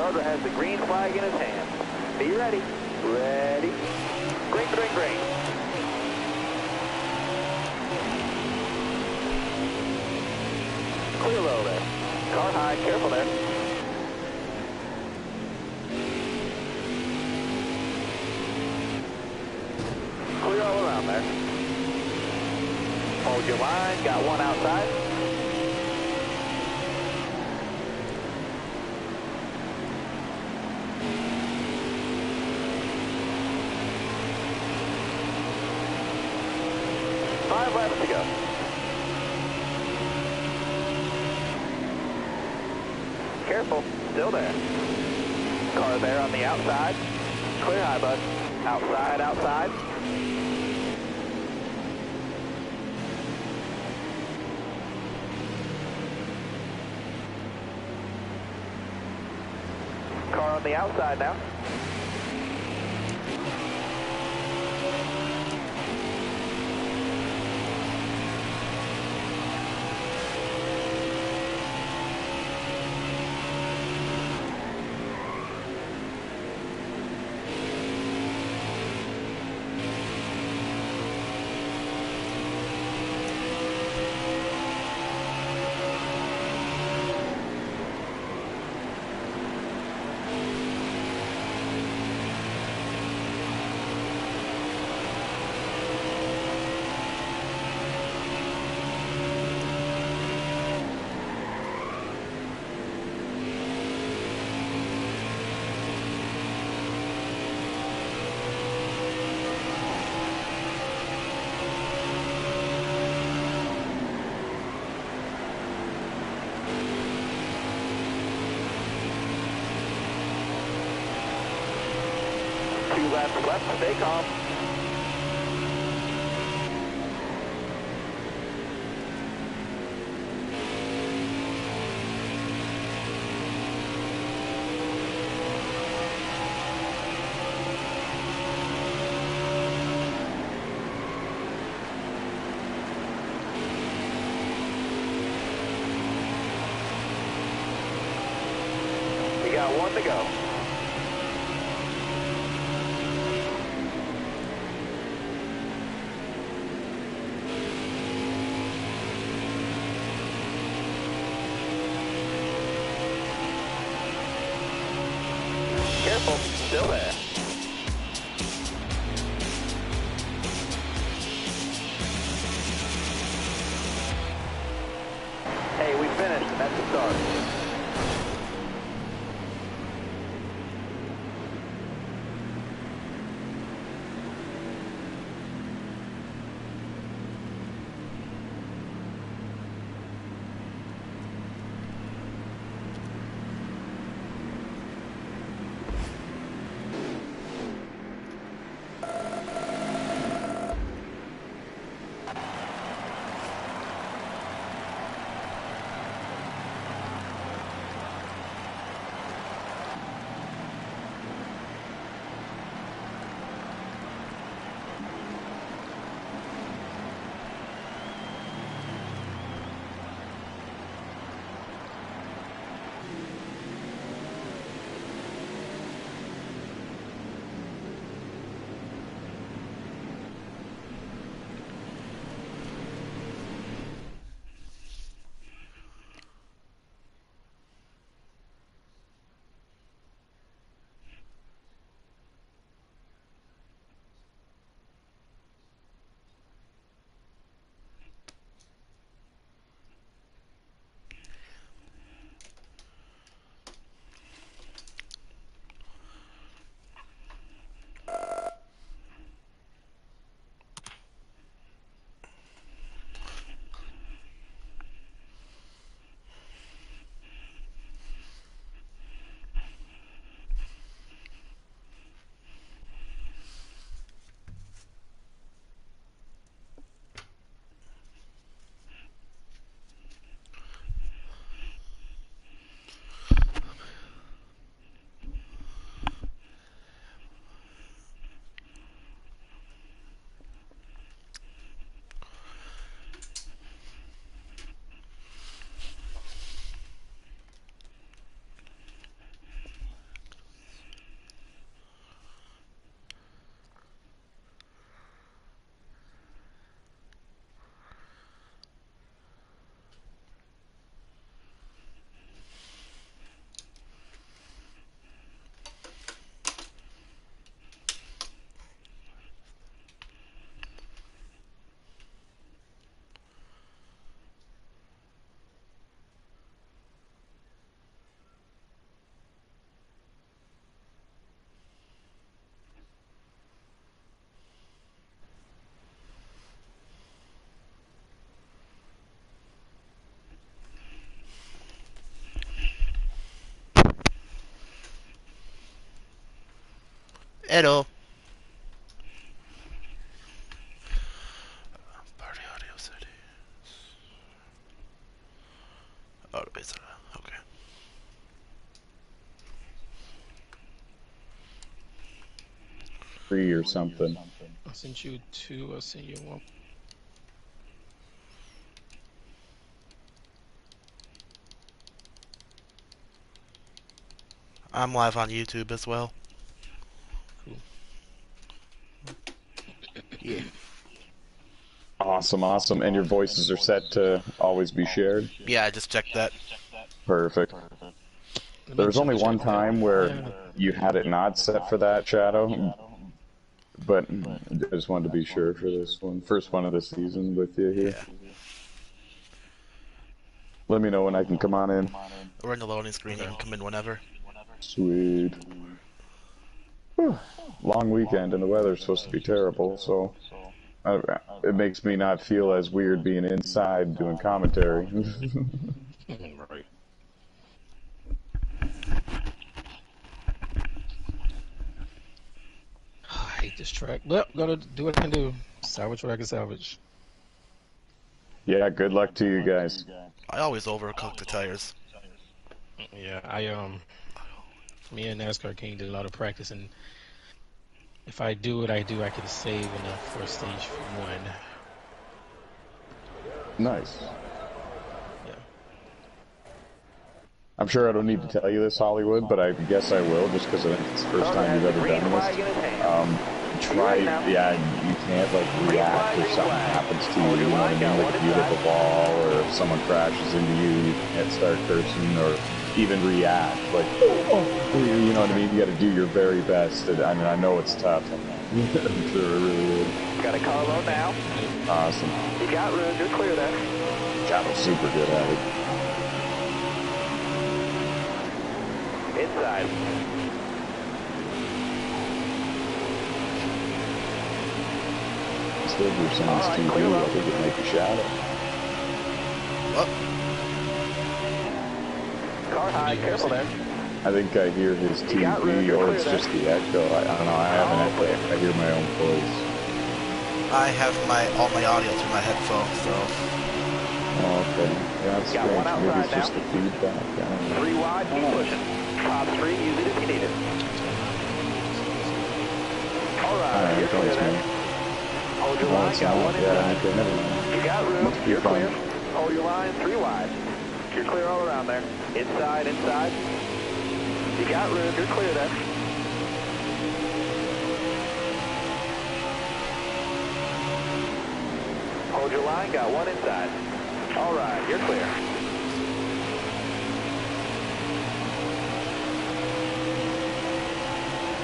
Starter has the green flag in his hand. Be ready. Ready. Green, green, green. Clear low there. Car high, careful there. Clear all around there. Hold your line, got one outside. Five laps to go. Careful, still there. Car there on the outside. Clear high, bud. Outside, outside. Car on the outside now. Two laps left, stay calm. You got one to go. Careful, still there. Hey, we finished, and that's the start. Hello. Party audio settings. Oh, okay. Free or something. I sent you two. I sent you one. I'm live on YouTube as well. Cool. Yeah. Awesome, awesome. And your voices are set to always be shared? Yeah, I just checked that. Perfect. Let There me was only double check one that. time where Yeah. you had it not set for that, Shadow, but I just wanted to be sure for this one. First one of the season with you here. Yeah. Let me know when I can come on in. We're in the loading screen. You can come in whenever. Sweet. Whew. Long weekend and the weather's supposed to be terrible, so it makes me not feel as weird being inside doing commentary. Right. I hate this track. But gotta do what I can do. Salvage what I can salvage. Yeah, good luck to you guys. I always overcook the tires. Yeah, me and NASCAR King did a lot of practice, and if I do what I do, I can save enough for stage one. Nice. Yeah. I'm sure I don't need to tell you this, Hollywood, but I guess I will, just because I think it's the first time you've ever done this. Try, yeah, you can't, like, react if something happens to you, you know what I mean? Like, if you hit the ball, or if someone crashes into you, you can't start cursing, or even react, like, you know what I mean? You gotta do your very best. I mean, I know it's tough. I'm sure it really is. Got a car low now. Awesome. You got room, you're clear there. Shadow's super good at it. Inside. Instead of your sounds TV, I think it might be Shadow. What? Car high, careful there. I think I hear his TV, or it's just the echo. I don't know, I have an echo. I hear my own voice. I have all my audio through my headphones, so. Oh, okay. Yeah, that's strange. Maybe it's just the feedback. I don't know. 3 wide, keep pushing. Top 3, use it if you need it. Alright, you're clear there. Hold your line, got one inside. Okay, never mind. You got room, Must be you're fine. clear. Hold your line, 3 wide. You're clear all around there. Inside, inside. You got room, you're clear there. Hold your line, got 1 inside. Alright, you're clear.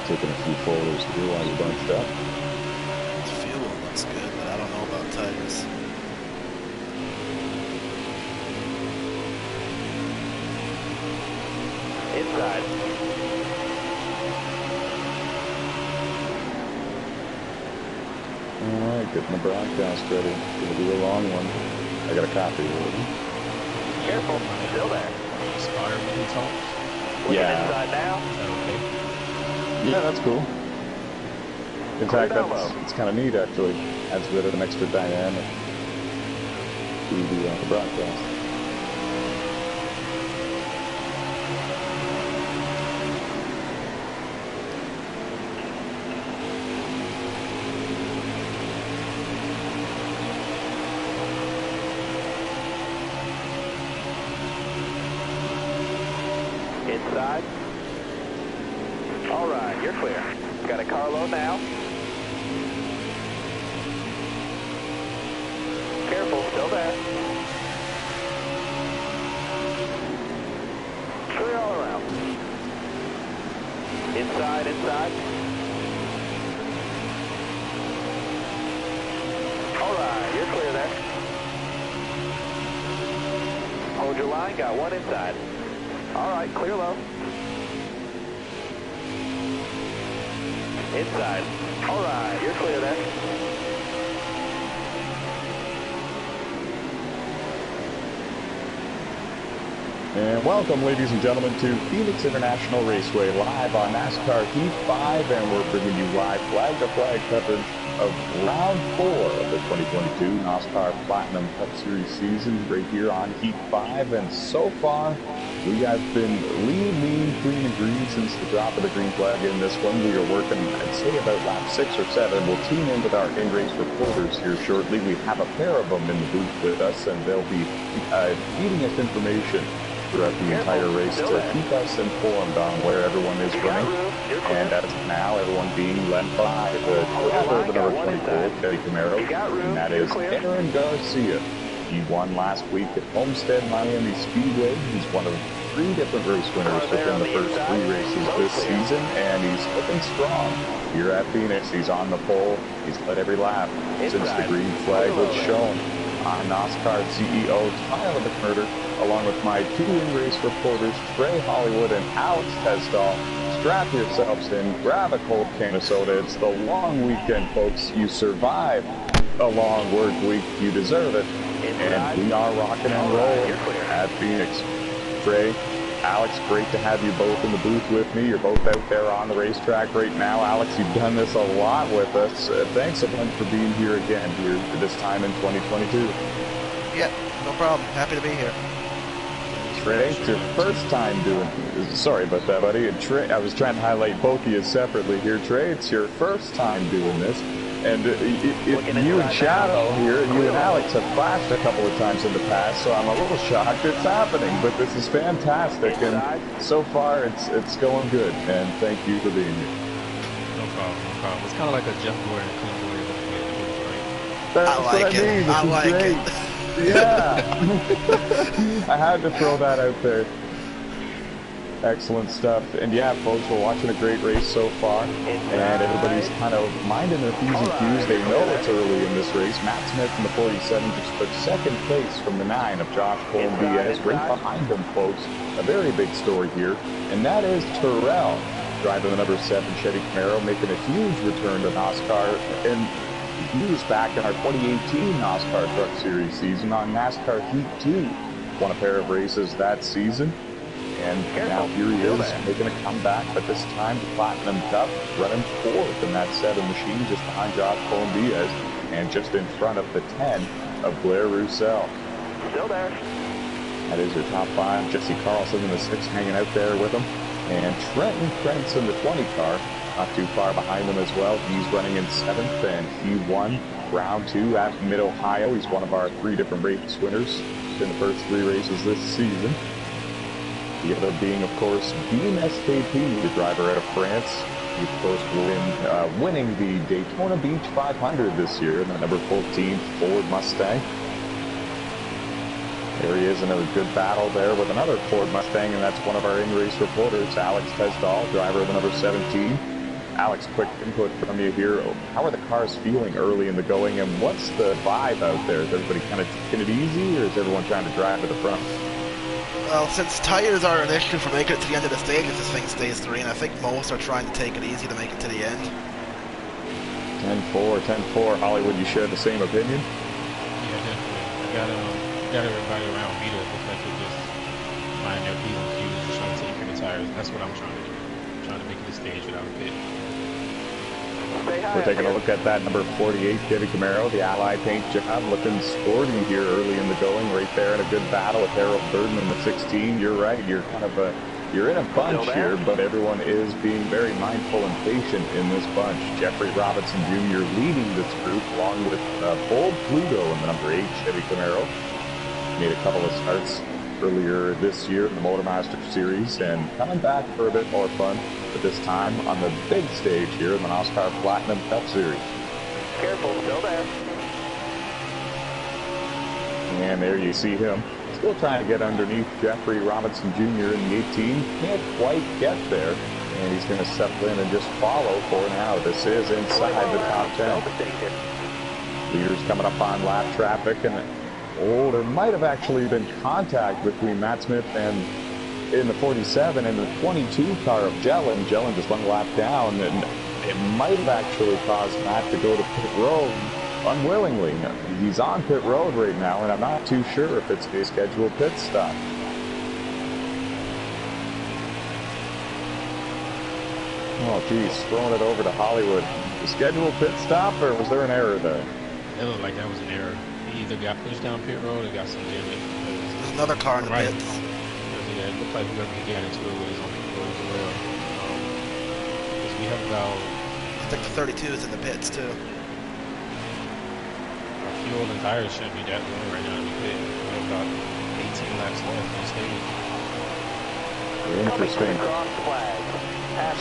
Taking a few photos here while you're bunched up. The fuel looks good, but I don't know about tires. Inside. Alright, getting the broadcast ready. Gonna be a long one. I got a copy of it. Careful, still there. Expire when he talks. Looking Yeah. inside now. Is that okay? Yeah, that's cool. In Clear fact, down low. it's kind of neat, actually. Adds a bit of an extra dynamic to the broadcast. Inside. Alright, you're clear. Got a car low now. Careful, still there. Clear all around. Inside, inside. Alright, you're clear there. Hold your line, got 1 inside. Alright, clear low. Inside. Alright, you're clear there. And welcome, ladies and gentlemen, to Phoenix International Raceway, live on NASCAR Heat 5, and we're bringing you live flag-to-flag coverage of Round 4 of the 2022 NOSSCAR Platinum Cup Series season right here on Heat 5, and so far, we have been lean, mean, clean, and green since the drop of the green flag in this one. We are working, I'd say, about lap 6 or 7. We'll tune in with our in-race reporters here shortly. We have a pair of them in the booth with us, and they'll be feeding us information throughout the entire race to keep us informed on where everyone is running. And as of now, everyone being led by the driver of the number 24, Teddy Camaro, and that is Aaron Garcia. He won last week at Homestead Miami Speedway. He's one of 3 different race winners within the first 3 races this season, and he's looking strong here at Phoenix. He's on the pole. He's led every lap since the green flag was shown. I'm NOSSCAR CEO Tyler McMurder, along with my 2 in-race reporters, Trey Hollywood and Alex Tesdall. Strap yourselves in, grab a cold can of soda. It's the long weekend, folks. You survived a long work week. You deserve it. And we are rocking and rolling at Phoenix. Trey, Alex, great to have you both in the booth with me. You're both out there on the racetrack right now. Alex, you've done this a lot with us. Thanks a bunch for being here again here for this time in 2022. Yeah, no problem. Happy to be here. Trey, it's your first time doing it. Sorry about that, buddy. And Trey, I was trying to highlight both of you separately here. Trey, it's your first time doing this. And you and Shadow here, and you and Alex have flashed a couple of times in the past, so I'm a little shocked it's happening. But this is fantastic, and so far it's going good. And thank you for being here. No problem, no problem. It's kind of like a Jeff Gordon, Clint Gordon, right? That's I like what I mean. it. I like it. Yeah. I had to throw that out there. Excellent stuff. And yeah, folks, we're watching a great race so far. And everybody's kind of minding their P's and Q's. They know it's early in this race. Matt Smith in the 47 just took second place from the 9 of Josh Colombiez. Right behind him, folks, a very big story here. And that is Terrell, driving the number 7 Chevy Camaro, making a huge return to NOSSCAR. And he was back in our 2018 NOSSCAR Truck Series season on NASCAR Heat 2. Won a pair of races that season. And now here he is making a comeback, but this time the Platinum Cup, running 4th in that 7 machine, just behind Josh Colombiez, and just in front of the 10 of Blair Roussel. Still there. That is your top 5. Jesse Carlson in the 6 hanging out there with him. And Trenton Krentz in the 20 car, not too far behind him as well. He's running in 7th, and he won round 2 at Mid-Ohio. He's one of our 3 different race winners in the first 3 races this season. The other being, of course, Beam SKP, the driver out of France. He, of course, winning the Daytona Beach 500 this year in the number 14 Ford Mustang. There he is in a good battle there with another Ford Mustang, and that's one of our in-race reporters, Alex Tesdall, driver of the number 17. Alex, quick input from you here. How are the cars feeling early in the going, and what's the vibe out there? Is everybody kind of taking it easy, or is everyone trying to drive to the front? Well, since tires are an issue for making it to the end of the stage if this thing stays green, I think most are trying to take it easy to make it to the end. 10-4, 10-4. Hollywood, you share the same opinion? Yeah, definitely. Got everybody around beat up if I could just find their P's and Q's and trying to take care of tires. That's what I'm trying to do. I'm trying to make it to the stage without a pit. We're taking a look at that number 48 Chevy Camaro, the Ally paint job, looking sporty here early in the going, right there in a good battle with Harold Burden in the 16. You're right, you're kind of you're in a bunch here, but everyone is being very mindful and patient in this bunch. Jeffrey Robinson Jr. leading this group, along with Bold Pluto in the number 8 Chevy Camaro. Made a couple of starts earlier this year in the Motormaster Series, and coming back for a bit more fun, but this time on the big stage here in the NOSSCAR Platinum Cup Series. Careful, still there. And there you see him, still trying to get underneath Jeffrey Robinson Jr. in the 18. Can't quite get there, and he's going to settle in and just follow for now. This is inside the top 10. Leaders coming up on lap traffic, and there might have actually been contact between Matt Smith and in the 47 and the 22 car of Jellin. Jellin just one lap down, and it might have actually caused Matt to go to pit road unwillingly. He's on pit road right now, and I'm not too sure if it's a scheduled pit stop. Oh, geez, throwing it over to Hollywood. The scheduled pit stop, or was there an error there? It looked like that was an error. He either got pushed down pit road or got some damage. There's another car in the pits. Yeah, it looked like whoever he got into it was on pit road as well. Because we have about... I think the 32 is in the pits, too. Our fuel and tires shouldn't be that low right now in the pit. We have about 18 laps left on stage. Interesting.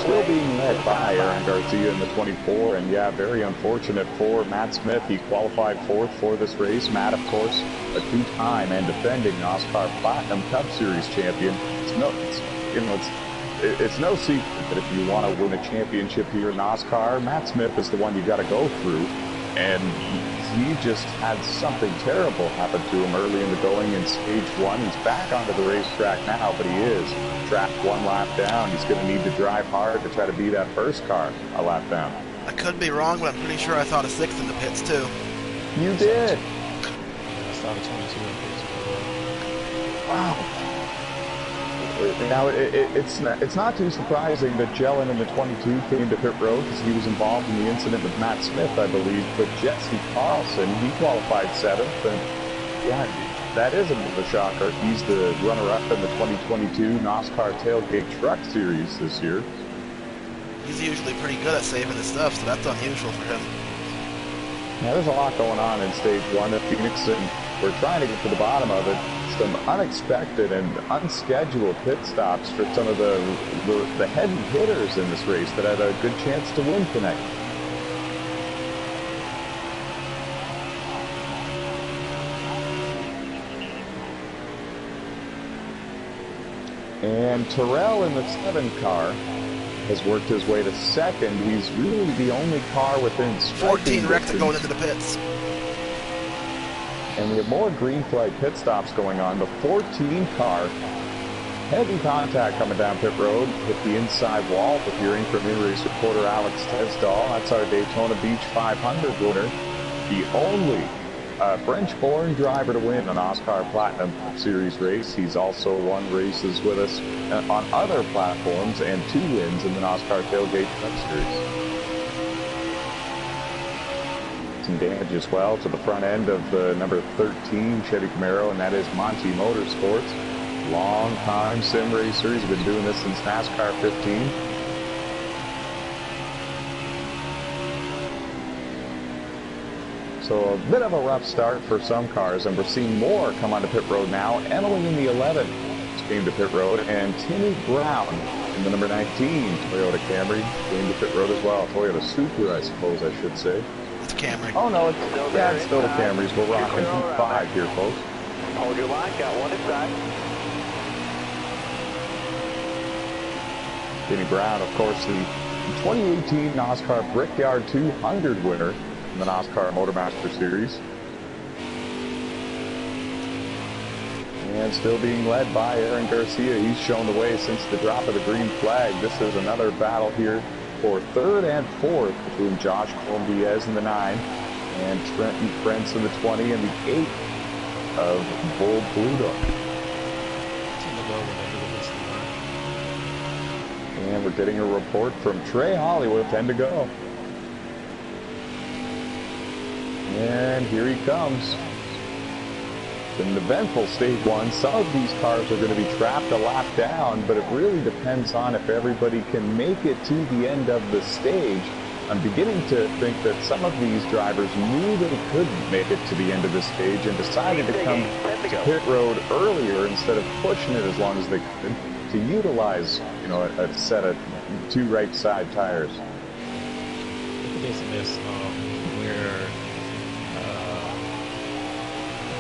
Still being led by Aaron Garcia in the 24, and yeah, very unfortunate for Matt Smith. He qualified fourth for this race. Matt, of course, a two-time and defending NOSSCAR Platinum Cup Series champion. It's no secret that if you want to win a championship here in NOSSCAR, Matt Smith is the one you got to go through. And he just had something terrible happen to him early in the going in stage one. He's back onto the racetrack now, but he is trapped one lap down. He's going to need to drive hard to try to be that first car a lap down. I could be wrong, but I'm pretty sure I thought a 6th in the pits, too. You did? Yeah, I saw the 22 in the pits. Wow. Now, it's not too surprising that Jellin in the 22 came to pit road because he was involved in the incident with Matt Smith, I believe. But Jesse Carlson, he qualified 7th, and yeah, that is a bit of a shocker. He's the runner-up in the 2022 NOSSCAR Tailgate Truck Series this year. He's usually pretty good at saving his stuff, so that's unusual for him. Now, there's a lot going on in stage one at Phoenix, and we're trying to get to the bottom of it. Some unexpected and unscheduled pit stops for some of the heavy hitters in this race that had a good chance to win tonight. And Terrell in the 7 car has worked his way to 2nd. He's really the only car within 14 wrecked to going into the pits. And we have more green flag pit stops going on. The 14 car, heavy contact coming down pit road, hit the inside wall. If you're hearing from in-race reporter Alex Tesdall, that's our Daytona Beach 500 winner. The only French-born driver to win an NOSSCAR Platinum Series race. He's also won races with us on other platforms and 2 wins in the NOSSCAR Tailgate Truck Series. Some damage as well to the front end of the number 13 Chevy Camaro, and that is Monty Motorsports. Long-time sim racer. He's been doing this since NASCAR 15. So a bit of a rough start for some cars, and we're seeing more come onto pit road now. Emily in the 11 came to pit road, and Timmy Brown in the number 19 Toyota Camry came to pit road as well. Toyota Supra, I suppose I should say. It's Camry. Oh no, it's still the Camrys. We're rocking 5 here, folks. Hold your line, got one inside. Timmy Brown, of course, the 2018 NOSSCAR Brickyard 200 winner in the NOSSCAR Motormaster Series. And still being led by Aaron Garcia. He's shown the way since the drop of the green flag. This is another battle here for 3rd and 4th between Josh Colombiez in the 9 and Trenton Prince in the 20 and the 8 of Bull Pluto. And we're getting a report from Trey Hollywood, 10 to go. And here he comes. It's an eventful stage one. Some of these cars are going to be trapped a lap down, but it really depends on if everybody can make it to the end of the stage. I'm beginning to think that some of these drivers knew they couldn't make it to the end of the stage and decided to come to pit road earlier instead of pushing it as long as they could to utilize, you know, a set of 2 right side tires. Look at this miss where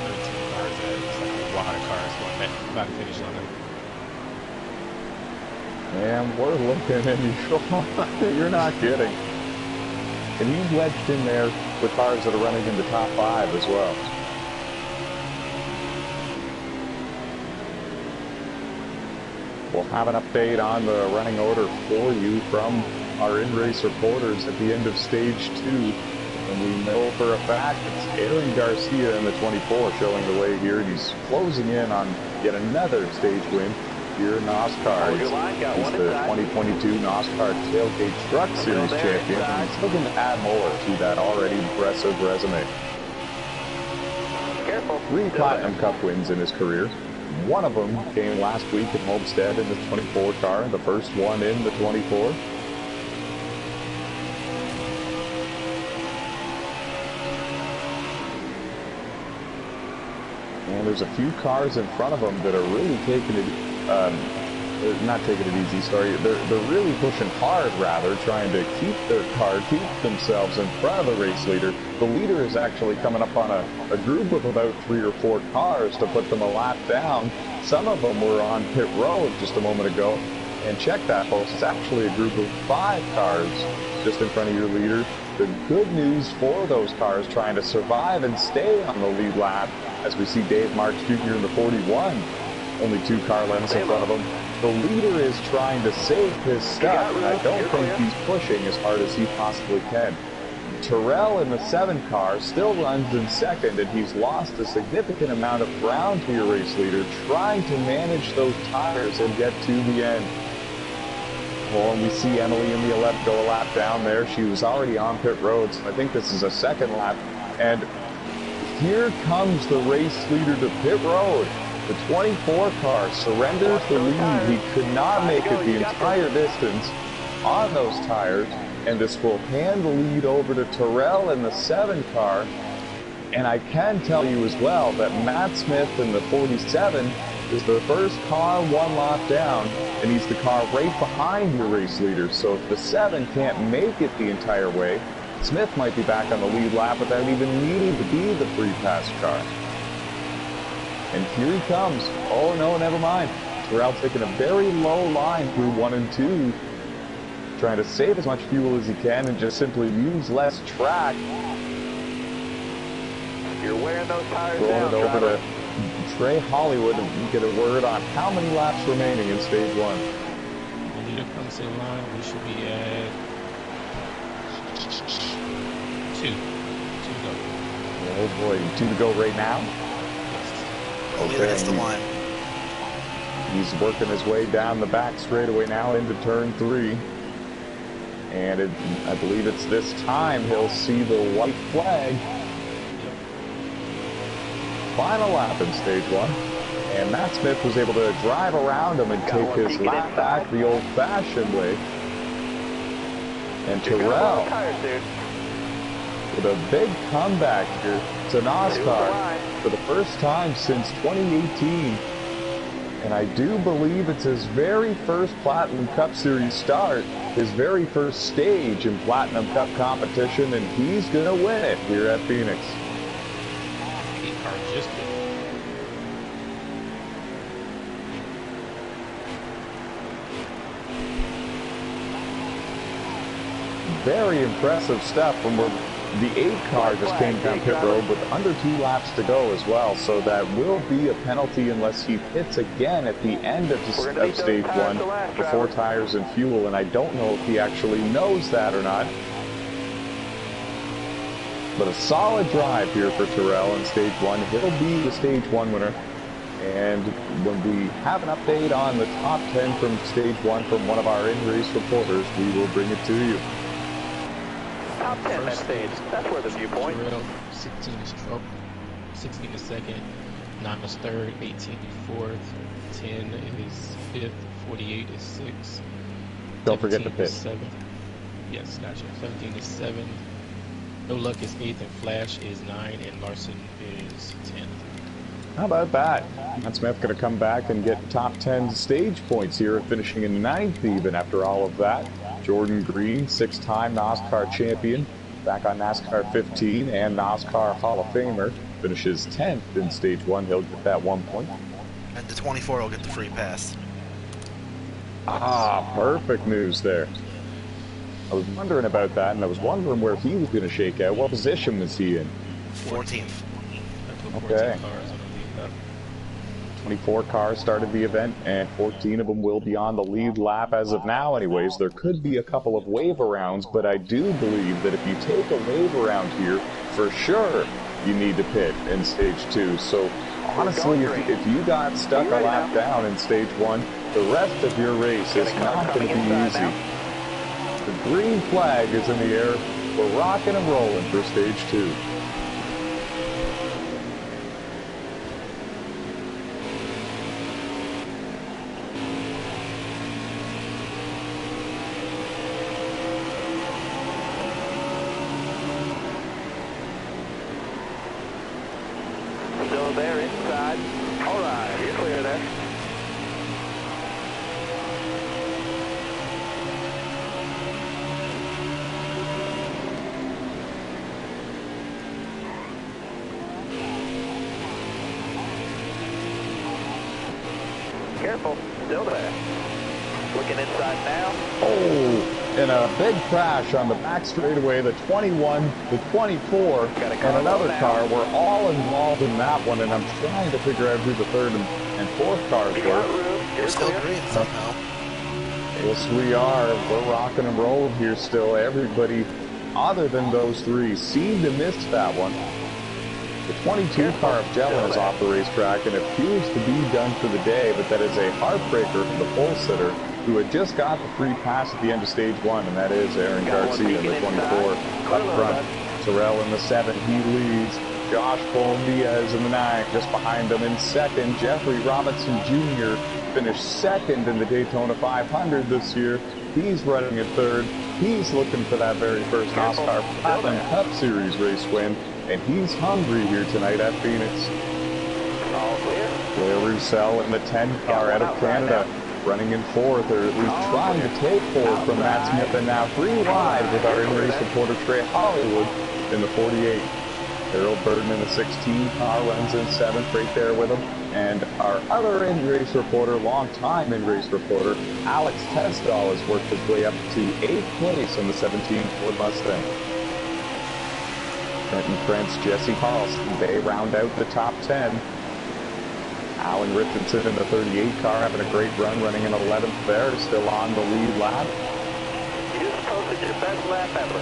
13 cars at. It's like a lot of cars going back about to finish on them. And we're looking and you're not kidding. And he's wedged in there with cars that are running in the top 5 as well. We'll have an update on the running order for you from our in-race reporters at the end of stage 2. And we know for a fact it's Aaron Garcia in the 24 showing the way here. And he's closing in on yet another stage win here in NOSSCAR. He's the 2022 NOSSCAR Tailgate Truck Series champion, and he's looking to add more to that already impressive resume. 3 Platinum Cup wins in his career. One of them came last week at Homestead in the 24 car, the first one in the 24. And there's a few cars in front of them that are really taking it, not taking it easy, sorry. They're really pushing hard, rather, trying to keep their car, keep themselves in front of the race leader. The leader is actually coming up on a group of about 3 or 4 cars to put them a lap down. Some of them were on pit road just a moment ago. And check that, folks, it's actually a group of 5 cars just in front of your leader. The good news for those cars trying to survive and stay on the lead lap, as we see Dave Marks Jr. in the 41, only 2 car lengths in front of him. The leader is trying to save his stuff, and I don't think he's pushing as hard as he possibly can. Terrell in the 7 car still runs in second, and he's lost a significant amount of ground to your race leader, trying to manage those tires and get to the end. Well, and we see Emily in the 11 go a lap down there. She was already on pit road, so I think this is a second lap. And here comes the race leader to pit road. The 24 car surrenders the lead. He could not make it the entire distance on those tires, and this will hand the lead over to Terrell in the 7 car. And I can tell you as well that Matt Smith in the 47 is the first car 1 lap down, and he's the car right behind your race leader. So if the 7 can't make it the entire way, Smith might be back on the lead lap without even needing to be the free pass car. And here he comes. Oh no, never mind. Terrell taking a very low line through 1 and 2, trying to save as much fuel as he can and just simply use less track. You're wearing those tires down, it over to Trey Hollywood and get a word on how many laps remaining in stage 1. When leader comes in line, we should be at 2. 2 to go. Oh boy, 2 to go right now? Yes. The leader hits the line. He's working his way down the back straightaway now into turn 3. And I believe it's this time he'll see the white flag. Final lap in stage 1, and Matt Smith was able to drive around him and take his lap back the old-fashioned way. And Terrell, with a big comeback here to NOSSCAR for the first time since 2018. And I do believe it's his very first Platinum Cup Series start, his very first stage in Platinum Cup competition, and he's going to win it here at Phoenix. Very impressive stuff from where the 8 car just came down pit road with under 2 laps to go as well, so that will be a penalty unless he pits again at the end of stage 1 for 4 tires and fuel, and I don't know if he actually knows that or not. But a solid drive here for Terrell in stage 1. He'll be the stage 1 winner. And when we have an update on the top 10 from stage 1 from one of our in-race reporters, we will bring it to you. Top 10 that stage. That's where the viewpoint. 16 is 16 is second, 9 is third, 18 is fourth, 10 is fifth, 48 is sixth. Don't forget the pit. 7th. Yes, gotcha. 17 is 7th. No Luck is 8th, and Flash is 9, and Larson is 10th. How about that? Matt Smith going to come back and get top 10 stage points here, finishing in 9th even after all of that. Jordan Green, 6-time NOSSCAR champion, back on NASCAR 15 and NOSSCAR Hall of Famer, finishes 10th in stage 1. He'll get that 1 point. And the 24 will get the free pass. Ah, perfect news there. I was wondering about that, and I was wondering where he was going to shake out. What position was he in? 14th. Okay. 24 cars started the event, and 14 of them will be on the lead lap as of now anyways. There could be a couple of wave arounds, but I do believe that if you take a wave around here, for sure, you need to pit in stage 2. So honestly, if you got stuck a lap down in stage 1, the rest of your race is not going to be easy. The green flag is in the air. We're rocking and rolling for stage 2. Still there inside. All right, you're clear there. Careful, still there. Looking inside now. Oh, and a big crash on the back straightaway, the 21, the 24, and another car. We're all involved in that one, and I'm trying to figure out who the third and fourth cars were. We're still green somehow. Yes, we are. We're rocking and rolling here still. Everybody, other than those three, seemed to miss that one. The 22 car of Jellin is off the racetrack and appears to be done for the day, but that is a heartbreaker for the pole sitter who had just got the free pass at the end of stage 1, and that is Aaron Garcia in the 24 up front. Terrell in the 7, he leads. Josh Diaz in the 9, just behind him in second. Jeffrey Robinson Jr. finished second in the Daytona 500 this year. He's running at third. He's looking for that very first NOSSCAR Platinum Cup Series race win, and he's hungry here tonight at Phoenix. All clear. Blair Roussel in the 10 car out of Canada, running in fourth, or at least trying to take fourth from Matt Smith, and now 3 wide with our in-race reporter Trey Hollywood in the 48. Harold Burton in the 16 car runs in 7th right there with him. And our other in-race reporter, long-time in-race reporter, Alex Tesdall has worked his way up to 8th place in the 17 Ford Mustang. Trenton Prince, Jesse Carlson, they round out the top 10. Alan Richardson in the 38 car having a great run, running in 11th there, still on the lead lap. You just posted your best lap ever.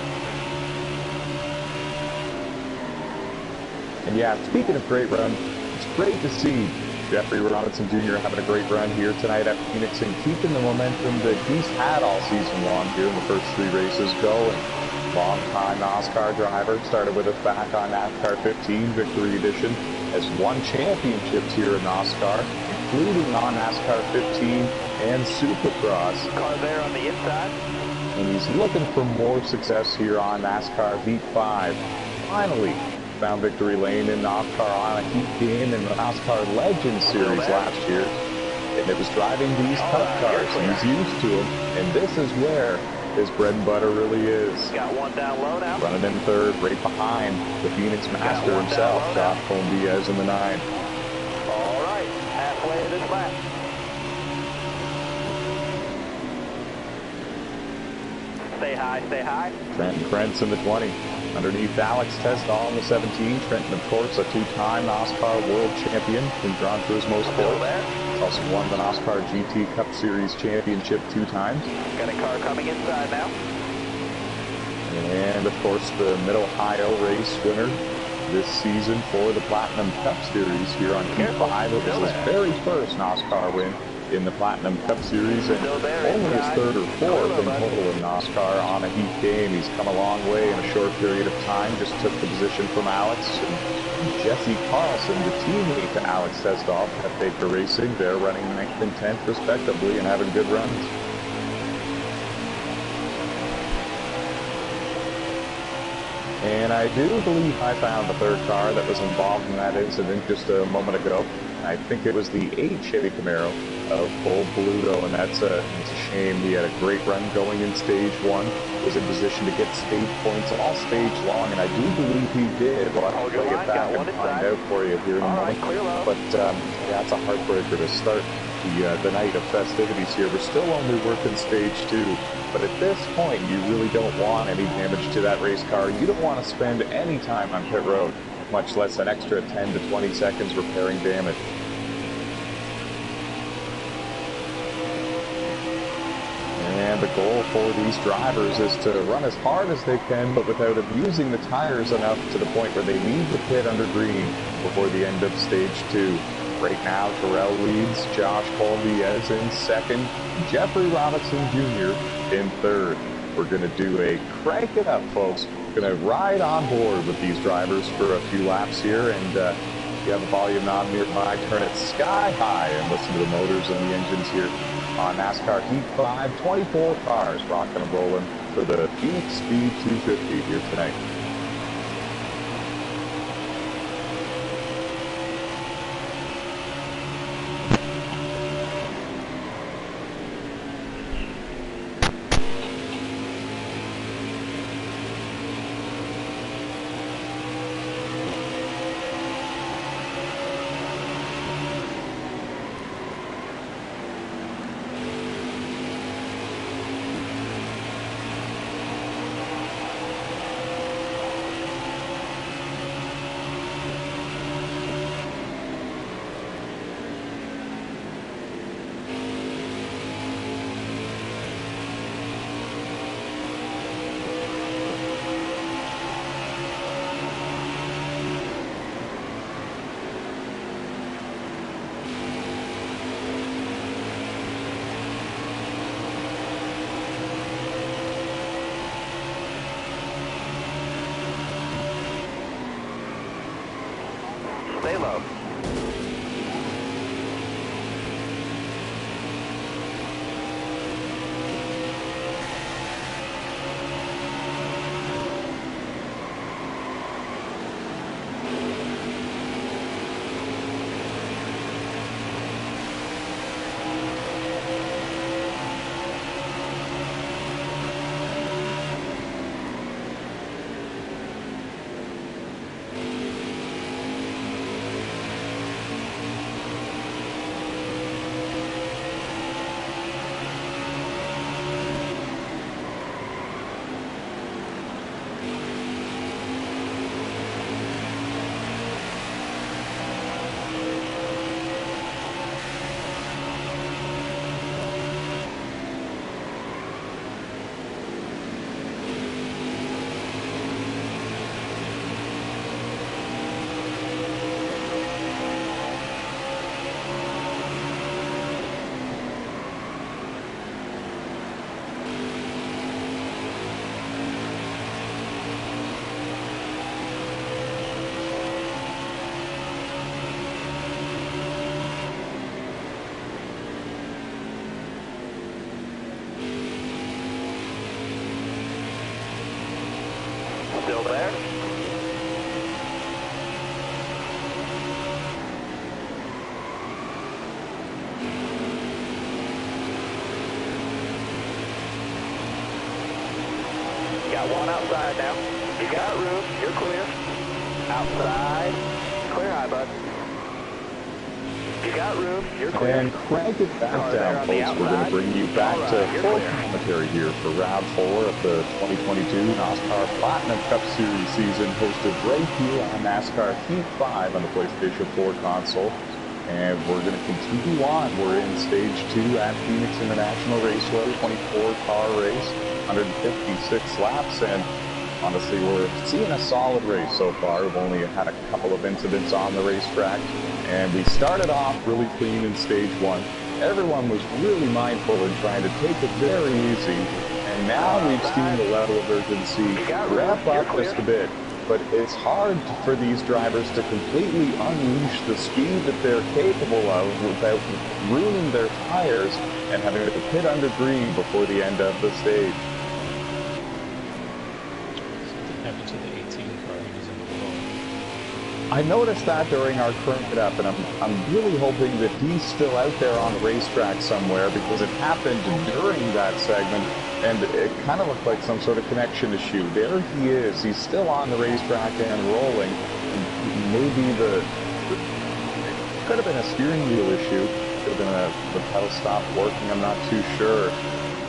And yeah, speaking of great run, it's great to see Jeffrey Robinson Jr. having a great run here tonight at Phoenix and keeping the momentum that he's had all season long here in the first 3 races going. Long-time NOSSCAR driver, started with us back on NASCAR 15 Victory Edition, has won championships here in NOSSCAR, including on NASCAR 15 and Supercross. Car there on the inside. And he's looking for more success here on NASCAR Heat 5. Finally found victory lane in NOSSCAR on a heat game in the NOSSCAR Legends Series last year. And it was driving these Cup cars. He's used to them. And this is where his bread and butter really is. Got one down low now. Running in third, right behind the Phoenix Master himself, Josh Diaz in the 9. All right, halfway of this lap. Stay high, stay high. Trenton Krentz in the 20. Underneath Alex Tesdall in the 17. Trenton, of course, a 2-time NOSSCAR World Champion, been drawn for his most points. He's also won the NOSSCAR GT Cup Series Championship 2 times. Got a car coming inside now. And, of course, the Mid-Ohio race winner this season for the Platinum Cup Series here on Heat 5. It was his very first NOSSCAR win in the Platinum Cup Series, and only his 3rd or 4th in total in NOSSCAR on a heat game. He's come a long way in a short period of time, just took the position from Alex. And Jesse Carlson, the teammate to Alex Tesdall at Baker Racing, they're running 9th and 10th respectively and having good runs. And I do believe I found the 3rd car that was involved in that incident just a moment ago. I think it was the 8 Chevy Camaro of Bull Bluto, and it's a shame. He had a great run going in stage 1, was in position to get stage points all stage long, and I do believe he did. We'll have to play it back and find out for you here in a moment. But yeah, it's a heartbreaker to start the night of festivities here. We're still only working stage 2, but at this point, you really don't want any damage to that race car. You don't want to spend any time on pit road, much less an extra 10 to 20 seconds repairing damage. And the goal for these drivers is to run as hard as they can, but without abusing the tires enough to the point where they need to pit under green before the end of stage 2. Right now, Terrell leads, Josh Colby is in second, Jeffrey Robinson Jr. in third. We're going to do a crank it up, folks. Going to ride on board with these drivers for a few laps here, and if you have a volume knob nearby, turn it sky high and listen to the motors and the engines here on NASCAR Heat 5. 24 cars rocking and rolling for the Phoenix Speed 250 here tonight. Stay low. Still there? Got one outside now. You got room. You're clear. Outside. Clear high, bud. You got room. You're clear. And crank it back down, folks. We're going to bring you back to full commentary here for round 4 of the 2022 NOSSCAR Platinum Cup Series season, hosted right here on NASCAR Heat 5 on the PlayStation 4 console. And we're going to continue on. We're in stage 2 at Phoenix International Raceway, 24-car race, 156 laps, and honestly, we're seeing a solid race so far. We've only had a couple of incidents on the racetrack, and we started off really clean in stage 1. Everyone was really mindful and trying to take it very easy, and now we've seen the level of urgency ramp up just a bit. But it's hard for these drivers to completely unleash the speed that they're capable of without ruining their tires and having to pit under green before the end of the stage. I noticed that during our crank it up, and I'm really hoping that he's still out there on the racetrack somewhere, because it happened during that segment, and it kind of looked like some sort of connection issue. There he is. He's still on the racetrack and rolling. And maybe it could have been a steering wheel issue. Could have been the pedal stopped working. I'm not too sure.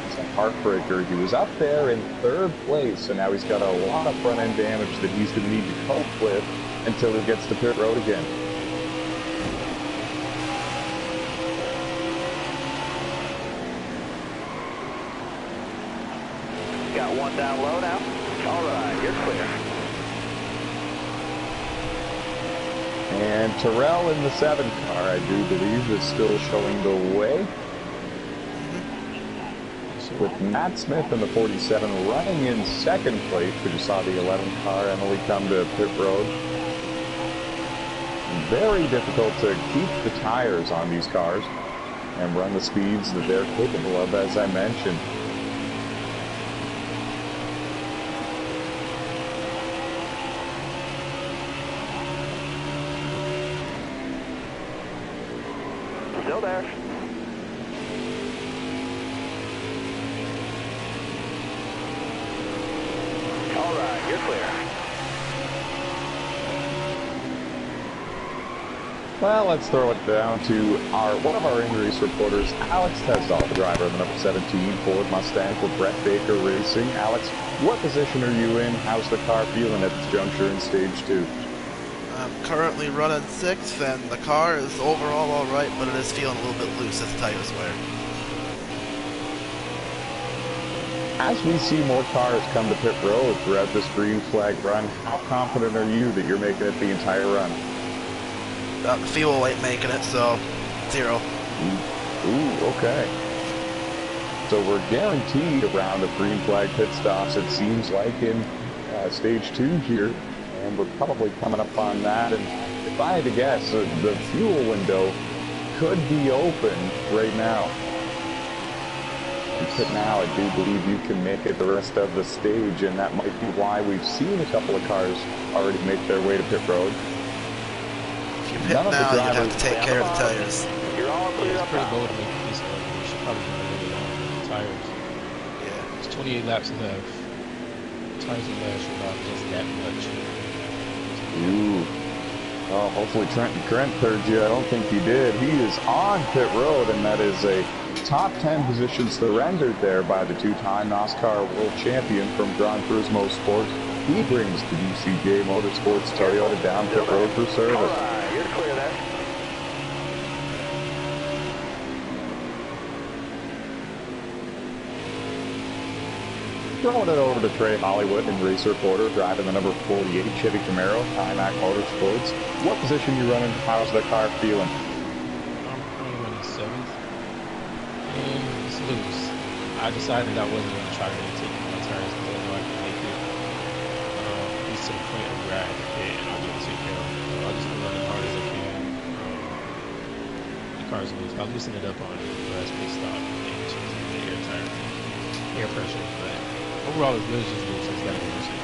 It's a heartbreaker. He was up there in 3rd place, and now he's got a lot of front-end damage that he's going to need to cope with until he gets to pit road again. one down low now. All right, you're clear. And Terrell in the 7 car, I do believe, is still showing the way. With Matt Smith in the 47 running in 2nd place. We just saw the 11 car Emily come to pit road. Very difficult to keep the tires on these cars and run the speeds that they're capable of, as I mentioned. Still there. All right, you're clear. Well, let's throw it down to one of our in-race reporters, Alex Tesdall, the driver of the number 17 Ford Mustang for Brett Baker Racing. Alex, what position are you in? How's the car feeling at this juncture in stage 2? I'm currently running 6th, and the car is overall alright, but it is feeling a little bit loose as the tires wear. As we see more cars come to pit road throughout this green flag run, how confident are you that you're making it the entire run? The fuel ain't making it, so 0. Ooh, okay. So we're guaranteed a round of green flag pit stops, it seems like, in stage 2 here. And we're probably coming up on that. And if I had to guess, the fuel window could be open right now. Now, I do believe you can make it the rest of the stage, and that might be why we've seen a couple of cars already make their way to pit road. If you pit now, you'd have to take care of the tires. You're all clear. It's pretty bold to make this one. We should probably do a little bit on the tires. Yeah. It's 28 laps left. Tires will last you about just that much. Ooh. Well, hopefully Trenton Krent heard you. I don't think he did. He is on pit road, and that is a top 10 position surrendered there by the 2-time NOSSCAR World Champion from Gran Turismo Sports. He brings the UCJ Motorsports Toyota down pit road for service. All right, you're clear there. Throwing it over to Trey Hollywood and race reporter driving the number 48 Chevy Camaro, IMAC Motorsports. What position you running? How's the car feeling? I'm running 7th. And it's loose. I decided I wasn't going to try to really take my turns because I know I can make it. At least to the point of where I have to pit and I'll be able to take care of it. So I'll just run as hard as I can. The car's loose. I'll loosen it up on the last pit stop and change the air tire, air pressure. But overall, it's good. It's just loose. It's got to be loosened.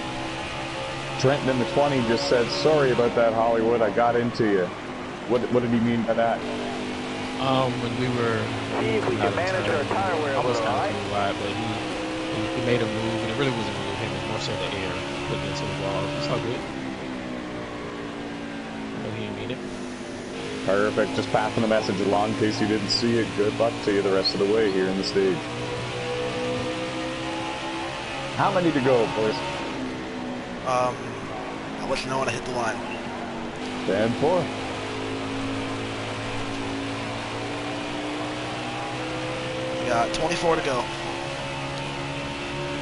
Trenton in the 20 just said, sorry about that, Hollywood. I got into you. What did he mean by that? When we were See if we can manage our tire wear a almost little, kind right? of wide, but he made a move, and it really wasn't a move. It was more so the air putting into the wall. It's all good. No, he didn't mean it. Perfect. Just passing the message along in case you didn't see it. Good luck to you the rest of the way here in the stage. How many to go, boys? I'll let you know when I hit the line. 10-4. We got 24 to go.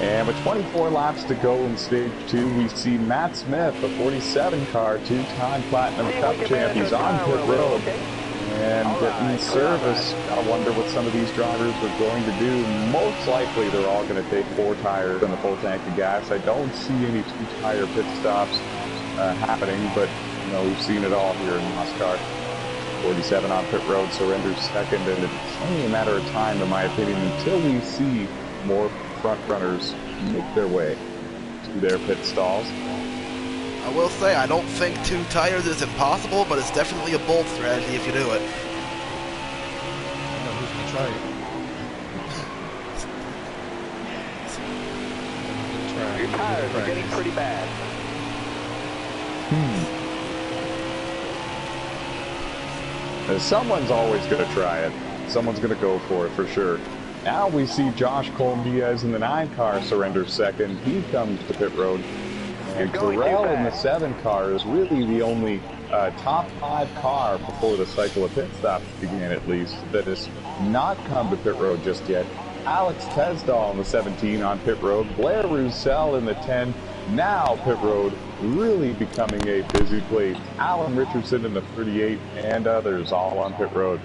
And with 24 laps to go in stage 2, we see Matt Smith, the 47 car, 2-time Platinum Cup champ. He's on pit road and getting service. I wonder what some of these drivers are going to do. Most likely they're all going to take 4 tires and a full tank of gas. I don't see any 2-tire pit stops happening, but you know, we've seen it all here in NOSSCAR. 47 on pit road, surrenders second, and it's only a matter of time, in my opinion, until we see more front runners make their way to their pit stalls. I will say, I don't think 2 tires is impossible, but it's definitely a bold strategy if you do it. I know who's going to try it. Your tires are getting pretty bad. Someone's always going to try it. Someone's going to go for it for sure. Now we see Josh Colm-Diaz in the 9 car surrender second. He comes to pit road. And Terrell in the 7 car is really the only top 5 car before the cycle of pit stops began, at least, that has not come to pit road just yet. Alex Tesdahl in the 17 on pit road. Blair Roussel in the 10. Now pit road really becoming a busy place. Alan Richardson in the 38 and others all on pit road.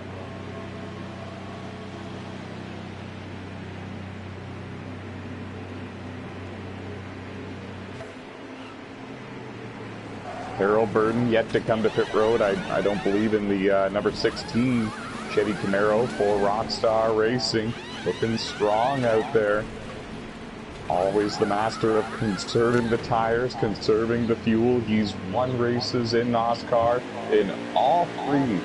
Harold Burden yet to come to pit road. I don't believe in the number 16 Chevy Camaro for Rockstar Racing. Looking strong out there. Always the master of conserving the tires, conserving the fuel. He's won races in NOSSCAR in all three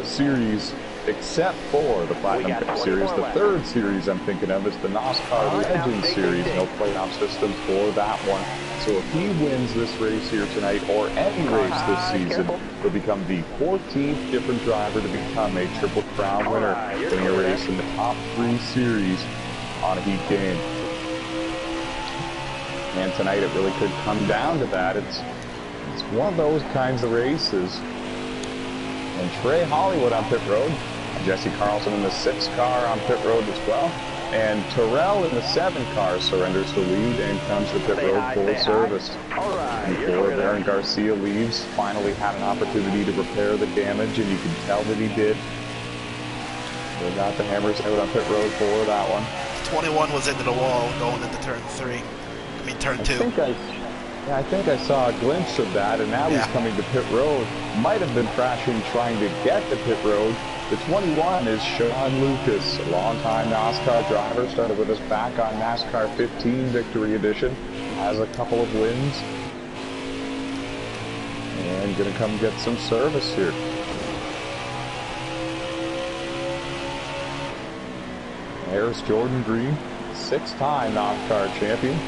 series except for the Platinum Cup Series. The third series I'm thinking of is the NOSSCAR Legends Series. No playoff system for that one. So if he wins this race here tonight, or any race this season, he'll become the 14th different driver to become a Triple Crown winner, winning a race in the top 3 series on a heat game. And tonight it really could come down to that. It's one of those kinds of races. And Trey Hollywood on pit road. Jesse Carlson in the 6 car on pit road as well. And Terrell in the 7 car surrenders the lead and comes to pit road for service. Before Aaron Garcia leaves, finally had an opportunity to repair the damage, and you can tell that he did. They got the hammers out on pit road for that one. 21 was into the wall going into turn 3. I mean turn 2. I think I saw a glimpse of that, and now he's coming to pit road. Might have been crashing trying to get to pit road. The 21 is Sean Lucas, a longtime NOSSCAR driver, started with us back on NASCAR 15 Victory Edition, has a couple of wins, and gonna come get some service here. There's Jordan Green, 6-time NOSSCAR champion,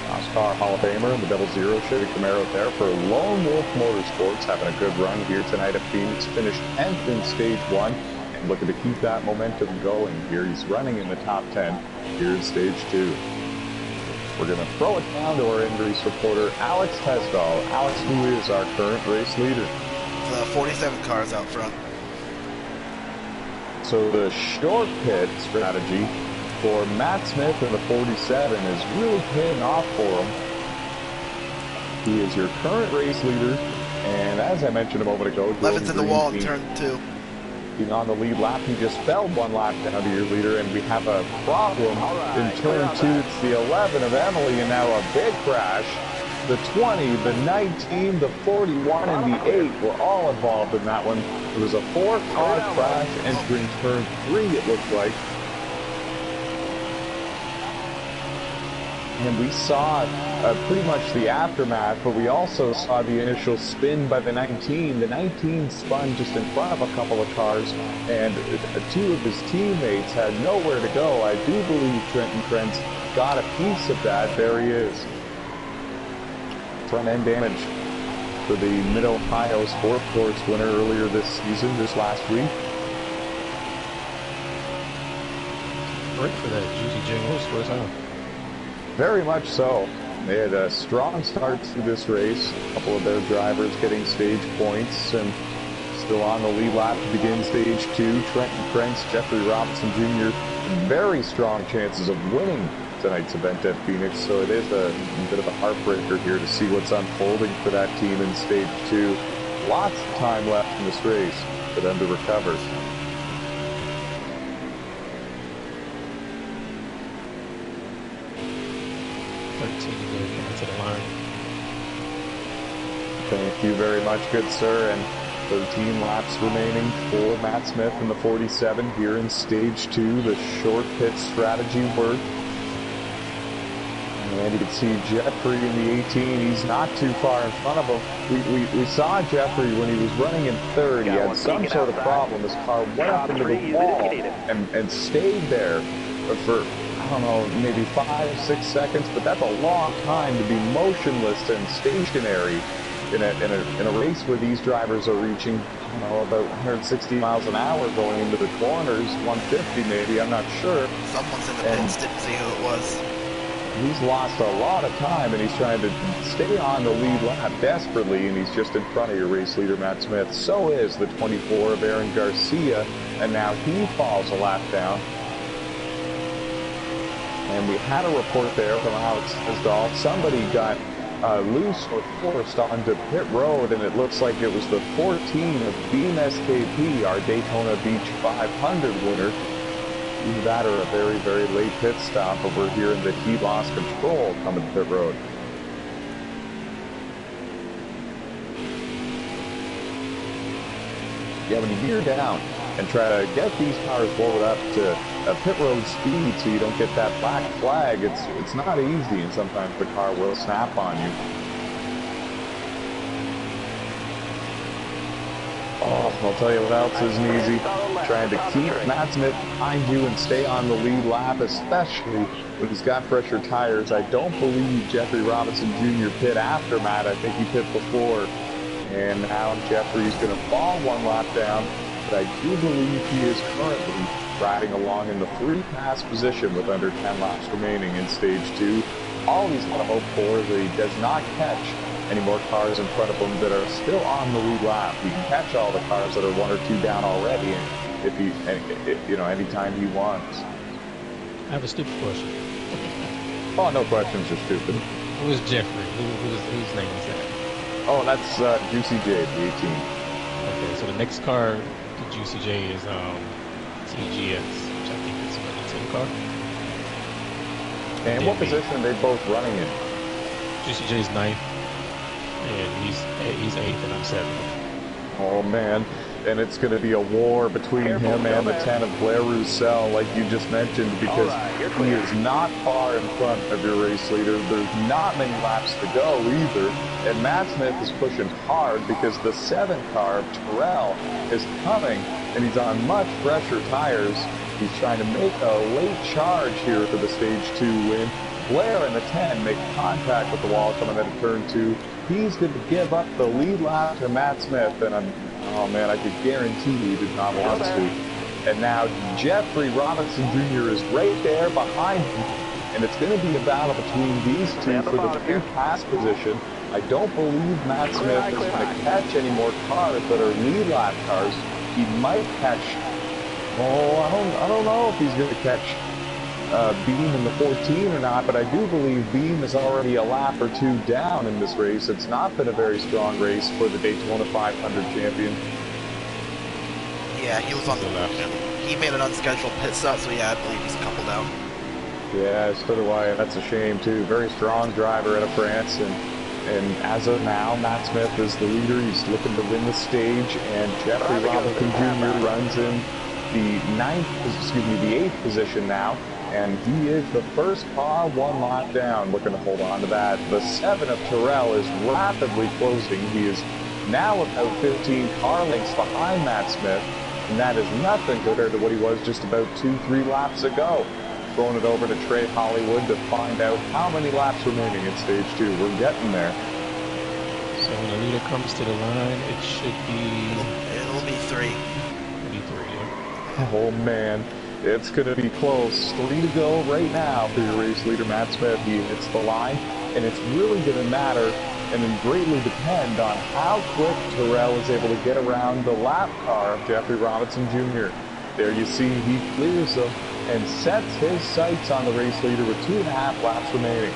NOSSCAR Hall of Famer, and the 00 Chevy Camaro there for Lone Wolf Motorsports, having a good run here tonight at Phoenix. Finished 10th in stage 1 and looking to keep that momentum going here. He's running in the top 10 here in stage 2. We're going to throw it down to our in-race reporter, Alex Tesdahl. Alex, who is our current race leader? The 47 cars out front. So the short pit strategy for Matt Smith in the 47 is really paying off for him. He is your current race leader, and as I mentioned a moment ago, 11th in the wall in turn 2. Being on the lead lap, he just fell one lap down to your leader, and we have a problem in turn 2. It's the 11 of Emily, and now a big crash. The 20, the 19, the 41, and the 8 were all involved in that one. It was a 4-car crash entering turn 3, it looked like. And we saw pretty much the aftermath, but we also saw the initial spin by the 19. The 19 spun just in front of a couple of cars, and 2 of his teammates had nowhere to go. I do believe Trenton Krentz got a piece of that. There he is. Front end damage for the Mid-Ohio Sport Course winner earlier this season, this last week. Great for that GTJ Motorsports, huh? Very much so. They had a strong start to this race. A couple of their drivers getting stage points, and still on the lead lap to begin stage 2. Trenton Krentz, Jeffrey Robinson Jr. Very strong chances of winning tonight's event at Phoenix, so it is a bit of a heartbreaker here to see what's unfolding for that team in stage 2. Lots of time left in this race for them to recover. To the line. Thank you very much, good sir. And 13 laps remaining for Matt Smith in the 47 here in stage 2. The short pit strategy work. And you can see Jeffrey in the 18. He's not too far in front of him. We saw Jeffrey when he was running in third. He had some sort of problem. His car went up into the wall and stayed there for, I don't know, maybe 5-6 seconds, but that's a long time to be motionless and stationary in a race where these drivers are reaching, I don't know, about 160 miles an hour going into the corners, 150 maybe, I'm not sure. Someone's in the pits, didn't see who it was. He's lost a lot of time, and he's trying to stay on the lead lap desperately, and he's just in front of your race leader, Matt Smith. So is the 24 of Aaron Garcia, and now he falls a lap down. And we had a report there from Alex Isdall. Somebody got loose or forced onto pit road, and it looks like it was the 14 of Beam SKP, our Daytona Beach 500 winner. Either that or a very, very late pit stop, but we're hearing that he lost control coming to pit road. Yeah, when you gear down and try to get these cars loaded up to a pit road speed so you don't get that black flag, it's not easy, and sometimes the car will snap on you. Oh, I'll tell you what else isn't easy. Trying to keep Matt Smith behind you and stay on the lead lap, especially when he's got fresher tires. I don't believe Jeffrey Robinson Jr. pit after Matt. I think he pit before. And now Jeffrey's going to fall one lap down, but I do believe he is currently riding along in the free pass position with under 10 laps remaining in stage 2. All he's got to hope for is that he does not catch any more cars in front of him that are still on the lead lap. He can catch all the cars that are 1 or 2 down already, and if he, anytime he wants. I have a stupid question. Oh, no questions are stupid. Who is Jeffrey? Whose name is that? Oh, that's Juicy J, the 18. Okay, so the next car to Juicy J is TGS, which I think is the team car. And what position are they both running in? Juicy J's 9th, and he's 8th, and I'm 7th. Oh man, and it's going to be a war between him and the 10 of Blair Roussel, like you just mentioned, because he is not far in front of your race leader. There's not many laps to go either, and Matt Smith is pushing hard because the 7 car of Terrell is coming, and he's on much fresher tires. He's trying to make a late charge here for the stage 2 win. Blair in the 10 make contact with the wall coming out of turn 2. He's going to give up the lead lap to Matt Smith, and oh man, I could guarantee he did not want to. And now Jeffrey Robinson Jr. is right there behind him, and it's going to be a battle between these two for the free pass position. I don't believe Matt Smith is going to catch any more cars that are lead lap cars. He might catch, I don't know if he's going to catch Beam in the 14 or not, but I do believe Beam is already a lap or 2 down in this race. It's not been a very strong race for the Daytona 500 champion. Yeah, he was on the left. He made an unscheduled pit stop, so yeah, I believe he's a couple down. Yeah, so do I, and that's a shame too. Very strong driver out of France, and as of now, Matt Smith is the leader. He's looking to win the stage, and Jeffrey Robinson Jr. runs in the 8th position now. And he is the first car 1 lap down, looking to hold on to that. The 7 of Terrell is rapidly closing. He is now about 15 car lengths behind Matt Smith, and that is nothing compared to what he was just about 2-3 laps ago. Throwing it over to Trey Hollywood to find out how many laps remaining in stage 2. We're getting there. So when the leader comes to the line, it should be... It'll be 3. It'll be 3, yeah. Oh man. It's going to be close. 3 to go right now for your race leader, Matt Smith. He hits the line, and it's really going to matter and then greatly depend on how quick Terrell is able to get around the lap car of Jeffrey Robinson Jr. There you see he clears them and sets his sights on the race leader with 2.5 laps remaining.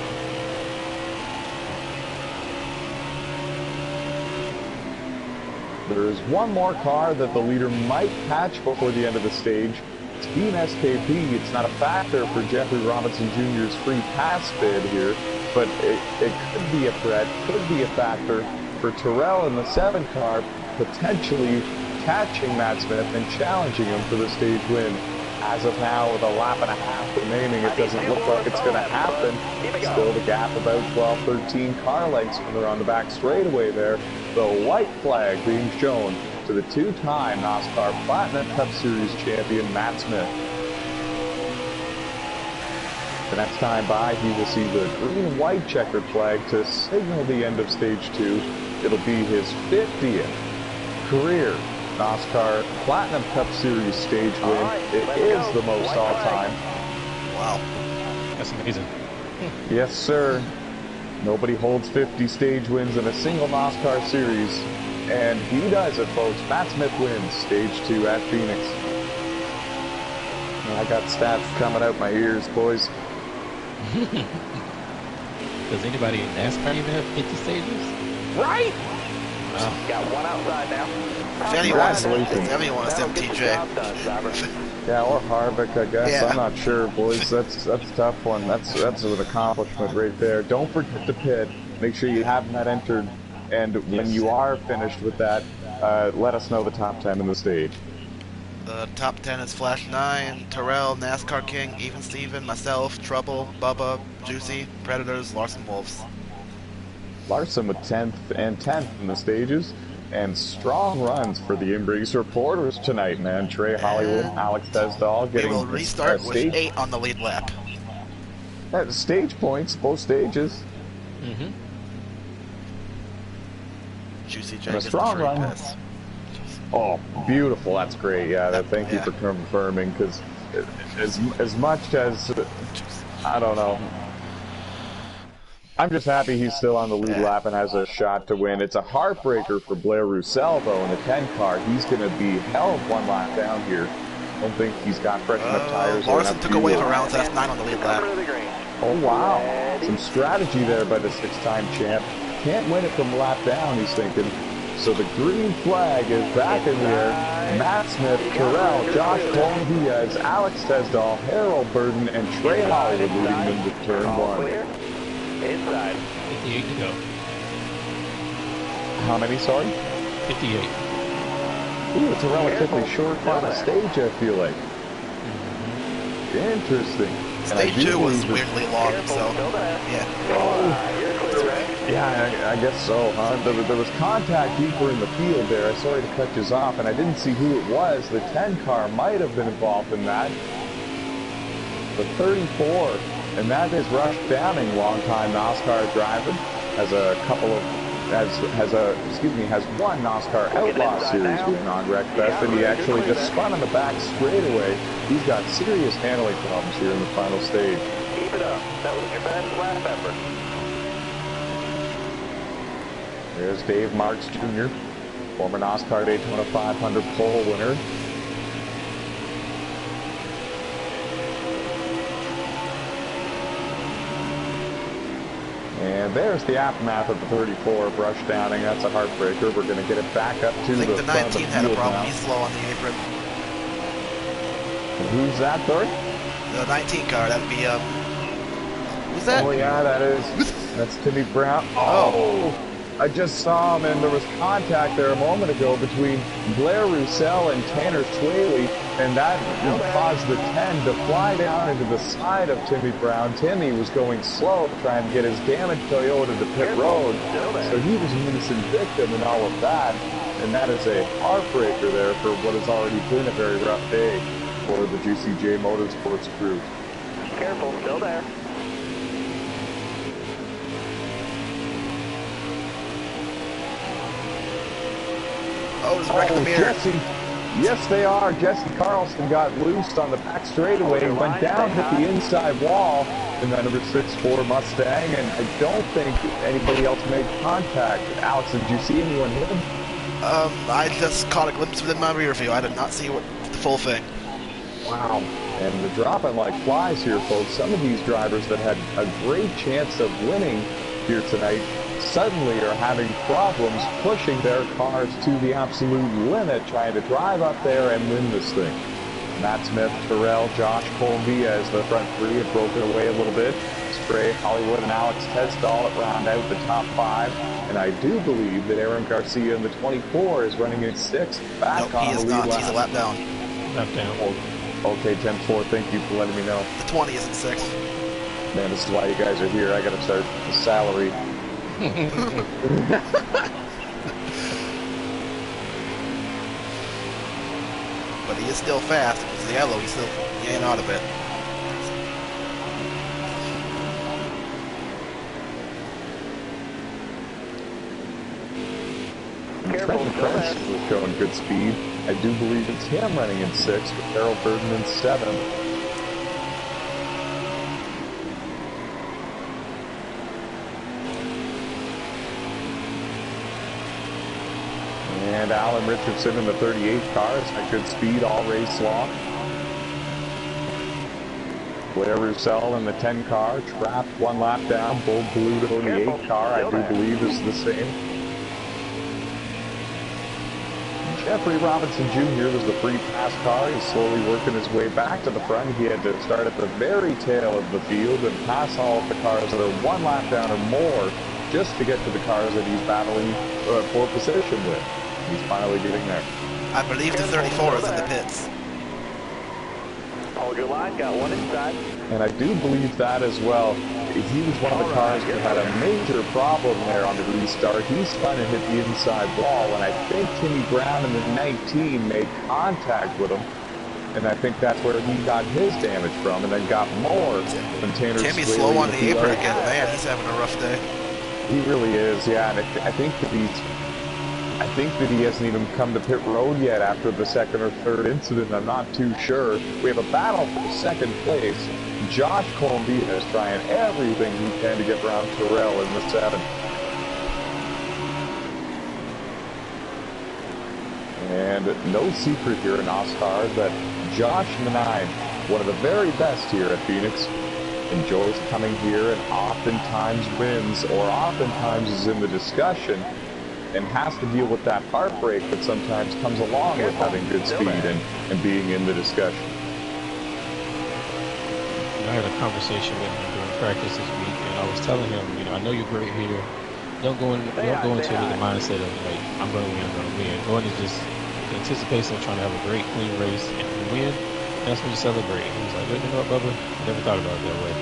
There is one more car that the leader might catch before the end of the stage. It's Beam SKP. It's not a factor for Jeffrey Robinson Jr.'s free pass bid here, but it could be a threat, could be a factor for Terrell in the 7 car, potentially catching Matt Smith and challenging him for the stage win. As of now, with a lap and a half remaining, it doesn't look like it's going to happen. Still the gap about 12-13 car lengths when they're on the back straightaway there. The white flag being shown to the 2-time NOSSCAR Platinum Cup Series champion, Matt Smith. The next time by, he will see the green and white checkered flag to signal the end of stage 2. It'll be his 50th career NOSSCAR Platinum Cup Series stage win. It is the most all-time. Wow. That's amazing. Yes, sir. Nobody holds 50 stage wins in a single NOSSCAR series. And he does it, folks. Matt Smith wins stage 2 at Phoenix. I got stats coming out my ears, boys. Does anybody in NASCAR even have 50 stages? Right? Got one outside now. If anyone is MTJ. Yeah, or Harvick, I guess. Yeah. I'm not sure, boys. That's a tough one. That's an accomplishment right there. Don't forget to pit. Make sure you have that entered. And when you are finished with that, let us know the top 10 in the stage. The top 10 is Flash 9, Terrell, NASCAR King, Even Steven, myself, Trouble, Bubba, Juicy, Predators, Larson Wolves. Larson with 10th and 10th in the stages. And strong runs for the Inbriggs reporters tonight, man. Trey Hollywood, Alex Tesdahl getting We will restart with stage 8 on the lead lap. stage points, both stages. Mm-hmm. Juicy And a Jenkins, strong free run. pass. Oh, beautiful. That's great. Yeah, thank you for confirming, because as much as, I don't know, I'm just happy he's still on the lead lap and has a shot to win. It's a heartbreaker for Blair Roussel, though, in the 10 car. He's going to be hell of one lap down here. I don't think he's got fresh enough tires. Larson took away for rounds. That's 9 on the lead lap. Oh, wow. Some strategy there by the 6-time champ. Can't win it from lap down, he's thinking. So the green flag is back in the air. Matt Smith, Terrell, Josh Diaz, Alex Tesdahl, Harold Burden, and Trey Hollywood leading them to turn 1. Inside. 58 to go. How many, sorry? 58. Ooh, it's a relatively short final stage, I feel like. Interesting. Stage 2 was weirdly long, so, yeah. Yeah, I guess so, huh? There was contact deeper in the field there. Sorry to cut you off, and I didn't see who it was. The 10 car might have been involved in that. The 34, and that is Rush Downing, longtime NOSSCAR driver, has one NOSSCAR Outlaw Series win on Wreckfest, and he actually just spun on the back straightaway. He's got serious handling problems here in the final stage. Keep it up. That was your best lap effort. There's Dave Marks Jr., former NOSSCAR Daytona 500 pole winner. And there's the aftermath of the 34 Brush Downing. That's a heartbreaker. We're going to get it back up to I think the the front of the 19 had a field problem. now. He's slow on the apron. And who's that, sorry? The 19 car, that'd be, who's that? Oh, yeah, that's Timmy Brown. Oh! I just saw him, and there was contact there a moment ago between Blair Roussel and Tanner Twaley, and that caused the 10 to fly down into the side of Timmy Brown. Timmy was going slow, trying to get his damaged Toyota to pit road, so he was an innocent victim in all of that, and that is a heartbreaker there for what has already been a very rough day for the Juicy J Motorsports crew. Careful, still there. Oh, it's wrecking the mirror. Jesse. Yes, they are. Jesse Carlson got loose on the back straightaway, went down, hit the inside wall, and that number 6-4 Mustang, and I don't think anybody else made contact. Alex, did you see anyone hit him? I just caught a glimpse of it in my rear view. I did not see the full thing. Wow. And they're dropping like flies here, folks. Some of these drivers that had a great chance of winning here tonight suddenly are having problems pushing their cars to the absolute limit, trying to drive up there and win this thing. Matt Smith, Terrell, Josh Diaz, the front three have broken away a little bit. Trey Hollywood and Alex Tesdahl round out the top 5. And I do believe that Aaron Garcia in the 24 is running in 6th, back on the lead lap. He's a lap down. Lap down. Oh, okay, 10-4, thank you for letting me know. The 20 is in 6th. Man, this is why you guys are here. I gotta start the salary. But he is still fast. It's yellow. He ain't out of it. Trenton Prince was showing good speed. I do believe it's him running in 6th with Harold Burden in 7th. And Alan Richardson in the 38 car has had good speed all race long. Blair Roussel in the 10 car, trapped one lap down. Bold Bluto in the 8 car, I do believe is the same. Jeffrey Robinson Jr. was the free pass car. He's slowly working his way back to the front. He had to start at the very tail of the field and pass all of the cars that are one lap down or more just to get to the cars that he's battling for position with. He's finally getting there. I believe the 34 is in the pits. Hold your line, got one inside. And I do believe that as well. He was one of the cars that had a major problem there on the restart. He's trying to hit the inside wall, and I think Timmy Brown in the 19 made contact with him. And I think that's where he got his damage from, and then got more when Tanner Timmy's slow on the apron again. Man, he's having a rough day. He really is, yeah. And I think that he hasn't even come to pit road yet after the second or third incident. I'm not too sure. We have a battle for second place. Josh Columbia is trying everything he can to get around Terrell in the 7. And no secret here in NOSSCAR that Josh in the 9, one of the very best here at Phoenix, enjoys coming here and oftentimes wins, or oftentimes is in the discussion and has to deal with that heartbreak that sometimes comes along with having good speed and being in the discussion. I had a conversation with him during practice this week, and I was telling him, you know, I know you're great here. Don't go into it with the mindset of like, I'm going to win, I'm going to win. Go into just the anticipation of trying to have a great, clean race, and if you win, that's when you celebrate. He was like, you know what, Bubba? I never thought about it that way.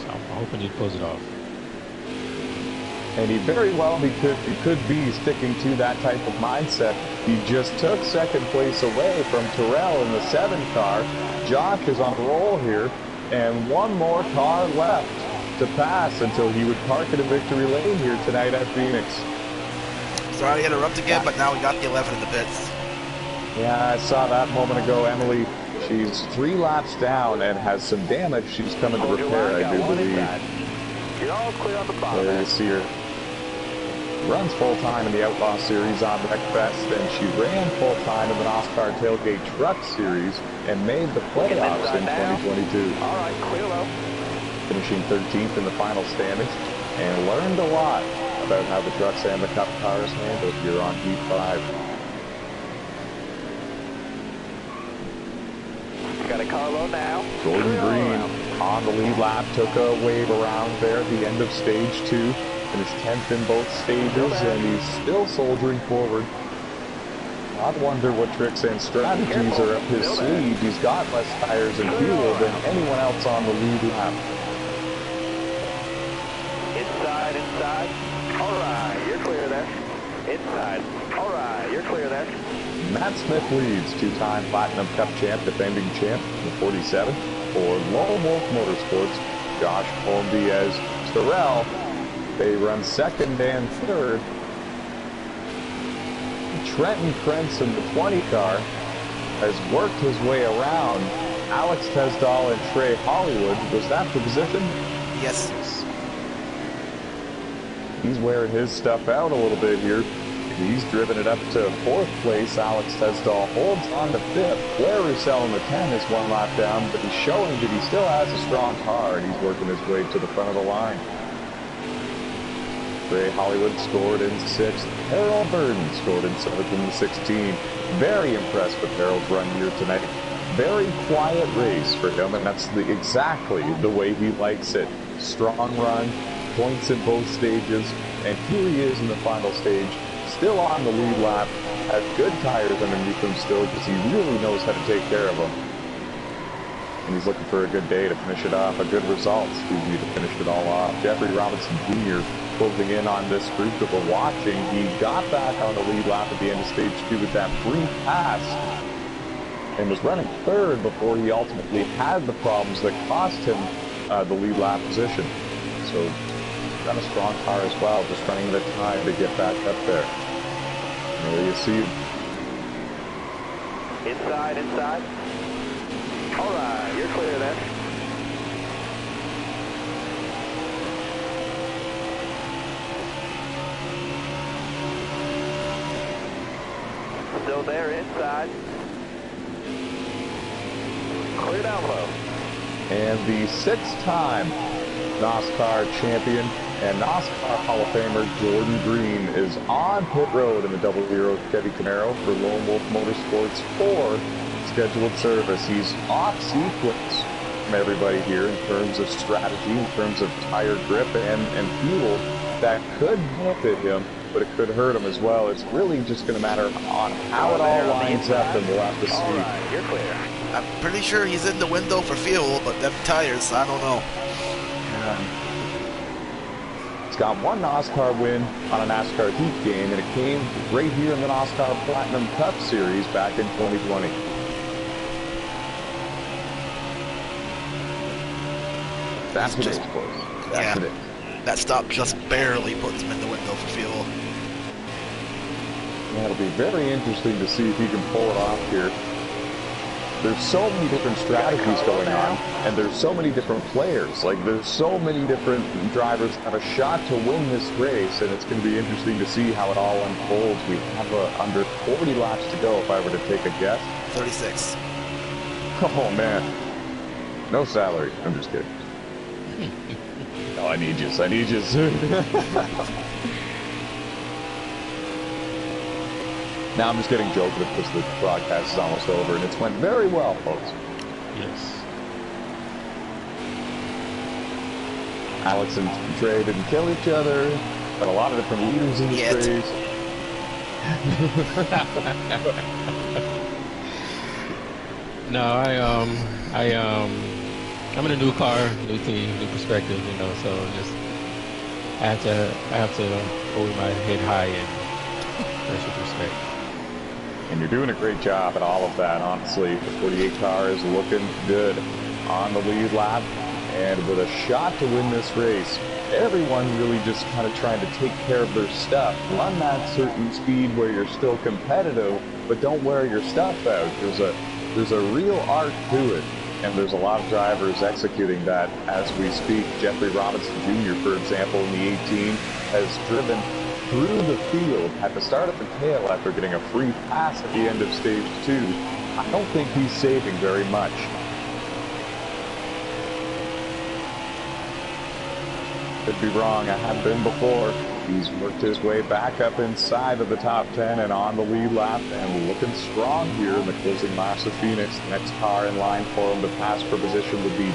So I'm hoping he pulls it off. And he very well could be sticking to that type of mindset. He just took second place away from Terrell in the 7 car. Josh is on a roll here, and one more car left to pass until he would park at a victory lane here tonight at Phoenix. Sorry to interrupt again, but now we got the 11 in the pits. Yeah, I saw that a moment ago. Emily, she's 3 laps down and has some damage she's coming to repair, I do believe. You're all clear on the bottom. There you see her. Runs full-time in the Outlaw Series on Wreckfest, and she ran full-time in the NOSSCAR Tailgate Truck Series and made the playoffs in 2022. All right, clear low. Finishing 13th in the final standings, and learned a lot about how the trucks and the Cup cars handled here on Heat 5. Got a car low now. Gordon Green on the lead lap, took a wave around there at the end of stage 2. Finished 10th in both stages, and he's still soldiering forward. I wonder what tricks and strategies are up his sleeve. He's got less tires and fuel than anyone else on the lead lap. Inside. All right, you're clear there. Inside. All right, you're clear there. Matt Smith leads, 2-time Platinum Cup champ, defending champ, the 47. For Lone Wolf Motorsports, Josh Colombiez, Terrell. They run second and third. Trenton Krentz in the 20 car has worked his way around Alex Tesdall and Trey Hollywood. Was that the position? Yes. He's wearing his stuff out a little bit here. He's driven it up to 4th place. Alex Tesdall holds on to 5th. Blair Roussel in the 10 is 1 lap down, but he's showing that he still has a strong car, and he's working his way to the front of the line. Trey Hollywood scored in 6th. Harold Burden scored in 7th in the 16. Very impressed with Harold's run here tonight. Very quiet race for him, and that's exactly the way he likes it. Strong run, points in both stages, and here he is in the final stage, still on the lead lap, has good tires underneath him still because he really knows how to take care of them. And he's looking for a good day to finish it off, a good result, to finish it all off. Jeffrey Robinson Jr. closing in on this group that we're watching. He got back on the lead lap at the end of stage 2 with that free pass and was running 3rd before he ultimately had the problems that cost him the lead lap position. So got a strong car as well, just running the time to get back up there. There you see. Inside. All right, you're clear there. still there inside. Clear down low. And the 6-time NOSSCAR champion and NOSSCAR Hall of Famer Jordan Green is on pit road in the Double Zero Chevy Camaro for Lone Wolf Motorsports 4 scheduled service. He's off sequence from everybody here in terms of strategy, in terms of tire grip and fuel. That could benefit him, but it could hurt him as well. It's really just going to matter on how it all lines up, and we'll have to see. All right, you're clear. I'm pretty sure he's in the window for fuel, but them tires, I don't know. He's got one NOSSCAR win on a NASCAR Heat game, and it came right here in the NOSSCAR Platinum Cup Series back in 2020. That's what it is, boys. That's what it is. That stop just barely puts him in the window for fuel. That'll be very interesting to see if he can pull it off here. There's so many different strategies going on, and there's so many different players. Like, there's so many different drivers that have a shot to win this race, and it's going to be interesting to see how it all unfolds. We have under 40 laps to go, if I were to take a guess. 36. Oh, man. No salary. I'm just kidding. Oh, I need you. I need you soon. Now I'm just getting joked with because the broadcast is almost over, and it's went very well, folks. Yes. Alex and Trey didn't kill each other, but a lot of different leaders in the race. No, I'm in a new car, new team, new perspective, you know. So just I have to hold my head high and pressure respect. And you're doing a great job at all of that, honestly. The 48 car is looking good on the lead lap, and with a shot to win this race. Everyone really just kind of trying to take care of their stuff. Run that certain speed where you're still competitive, but don't wear your stuff out. There's a real art to it, and there's a lot of drivers executing that as we speak. Jeffrey Robinson Jr., for example, in the 18, has driven through the field at the start of the tail after getting a free pass at the end of stage 2. I don't think he's saving very much. Could be wrong, I have been before. He's worked his way back up inside of the top 10 and on the lead lap, and looking strong here in the closing laps of Phoenix. The next car in line for him to pass for position would be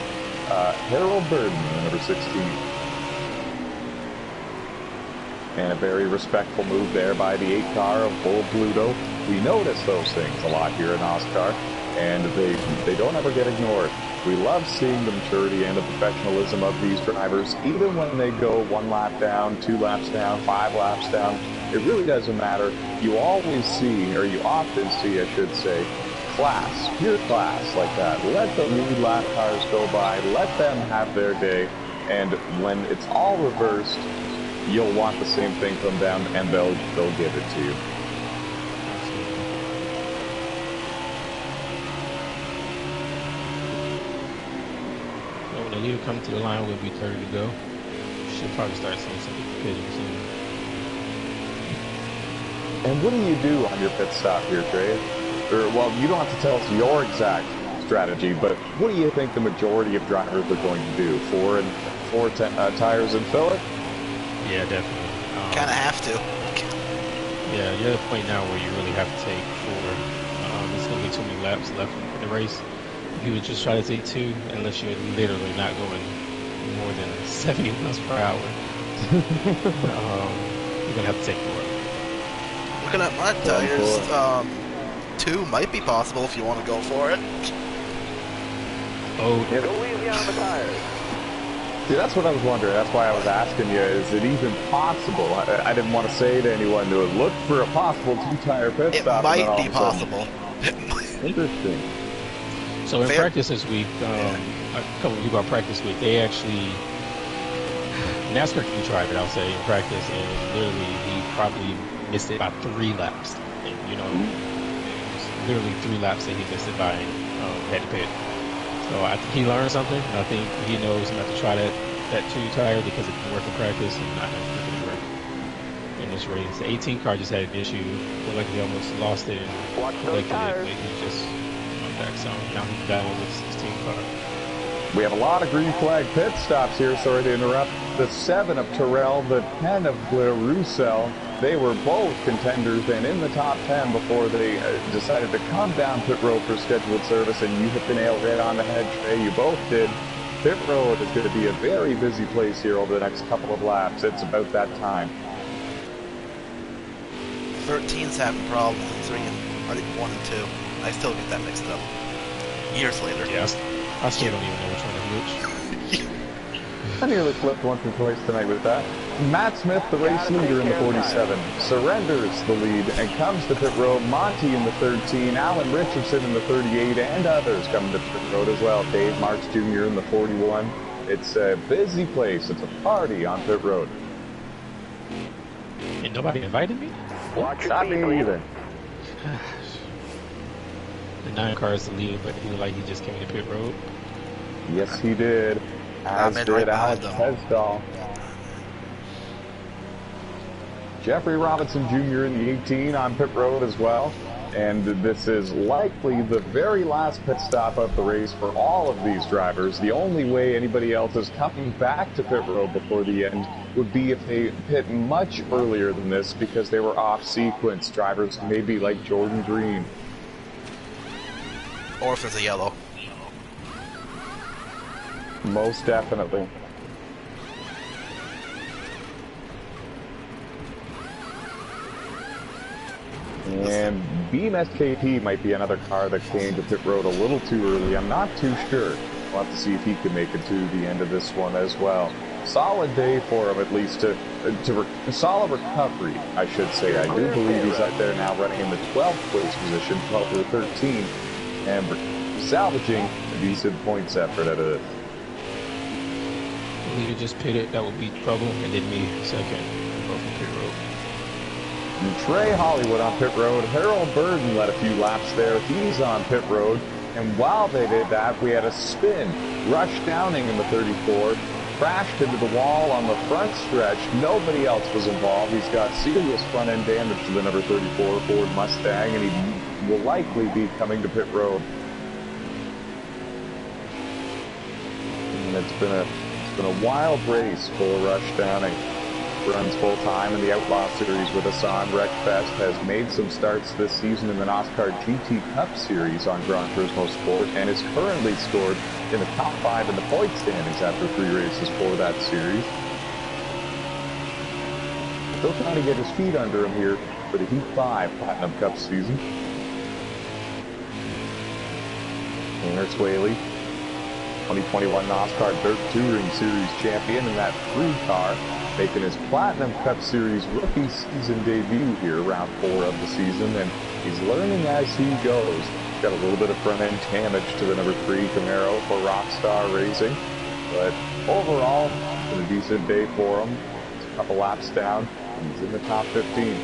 Harold Burden, number 16. And a very respectful move there by the 8 car of Bull Bluto. We notice those things a lot here in NOSSCAR, and they don't ever get ignored. We love seeing the maturity and the professionalism of these drivers, even when they go 1 lap down, 2 laps down, 5 laps down. It really doesn't matter. You always see, or you often see, I should say, class, pure class like that. Let the lead lap cars go by, let them have their day, and when it's all reversed, you'll want the same thing from them, and they'll give it to you. When the leader comes to the line, we'll be 30 to go. Should probably start seeing some pitting soon. And what do you do on your pit stop here, Trey? Or, well, you don't have to tell us your exact strategy, but what do you think the majority of drivers are going to do? 4 tires and fill it? Yeah, definitely. Kind of have to. Yeah, you're at a point now where you really have to take 4. There's going to be too many laps left in the race. If you would just try to take 2, unless you're literally not going more than 70 miles per hour, you're going to have to take 4. Looking at my tires, 2 might be possible if you want to go for it. Oh, Go easy on the tires. See, that's what I was wondering. That's why I was asking you, is it even possible? I didn't want to say to anyone to look for a possible 2-tire pit It stop. might be possible. Interesting. so in practice this week, a couple of people on practice week, they actually, NASCAR can tried it, I'll say, in practice, and literally he probably missed it by 3 laps. And, you know, it was literally 3 laps that he missed it by head to pit. So I think he learned something. I think he knows not to try that 2 tire because it can work in practice, and I don't think it'll work in this race. The 18 car just had an issue. Looked like he almost lost it and Watch those collected it, tires. but he just went back some. Now he's battling with the 16 car. We have a lot of green flag pit stops here. Sorry to interrupt. The 7 of Terrell, the 10 of Roussel. They were both contenders and in the top 10 before they decided to come down pit road for scheduled service, and you hit the nail right on the head, Trey. You both did. Pit road is going to be a very busy place here over the next couple of laps. It's about that time. 13's having problems in 3 and I think 1 and 2. I still get that mixed up. Years later. Yeah, I still don't even know which one is which. I nearly flipped once or twice tonight with that. Matt Smith, the race leader in the 47, surrenders the lead and comes to pit road. Monty in the 13, Alan Richardson in the 38, and others coming to pit road as well. Dave Marks Jr. in the 41. It's a busy place. It's a party on pit road. And nobody invited me? Watch Not your me feet, either. The 9 car is the lead, but he looked like he just came to pit road. Yes, he did. As I'm in did right Alex behind Pesdall. Jeffrey Robinson Jr. in the 18 on pit road as well. And this is likely the very last pit stop of the race for all of these drivers. The only way anybody else is coming back to pit road before the end would be if they pit much earlier than this, because they were off sequence. Drivers maybe like Jordan Green. Or if there's a yellow. Most definitely. And Beam SKP might be another car that came to pit road a little too early. I'm not too sure. We'll have to see if he can make it to the end of this one as well. Solid day for him, at least solid recovery, I should say. I do believe he's out there now running in the 12th place position, 12th or 13, and salvaging a decent points effort out of it. The leader just pitted, that would be trouble, and then me second, both from pit road. And Trey Hollywood on pit road. Harold Burden led a few laps there. He's on pit road. And while they did that, we had a spin. Rush Downing in the 34 crashed into the wall on the front stretch. Nobody else was involved. He's got serious front end damage to the number 34 Ford Mustang, and he will likely be coming to pit road. And it's been a wild race for Rush Downing. Runs full-time in the Outlaw Series with us on Wreckfest, has made some starts this season in the NOSSCAR GT Cup Series on Gran Turismo Sport, and is currently scored in the top 5 in the point standings after 3 races for that series. Still trying to get his feet under him here for the Heat 5 Platinum Cup season. Tanner Swaley, 2021 NOSSCAR Dirt Touring Series champion in that 3 car, making his Platinum Cup Series rookie season debut here, round 4 of the season, and he's learning as he goes. Got a little bit of front-end damage to the number 3 Camaro for Rockstar Racing, but overall, it's been a decent day for him. It's a couple laps down, and he's in the top 15.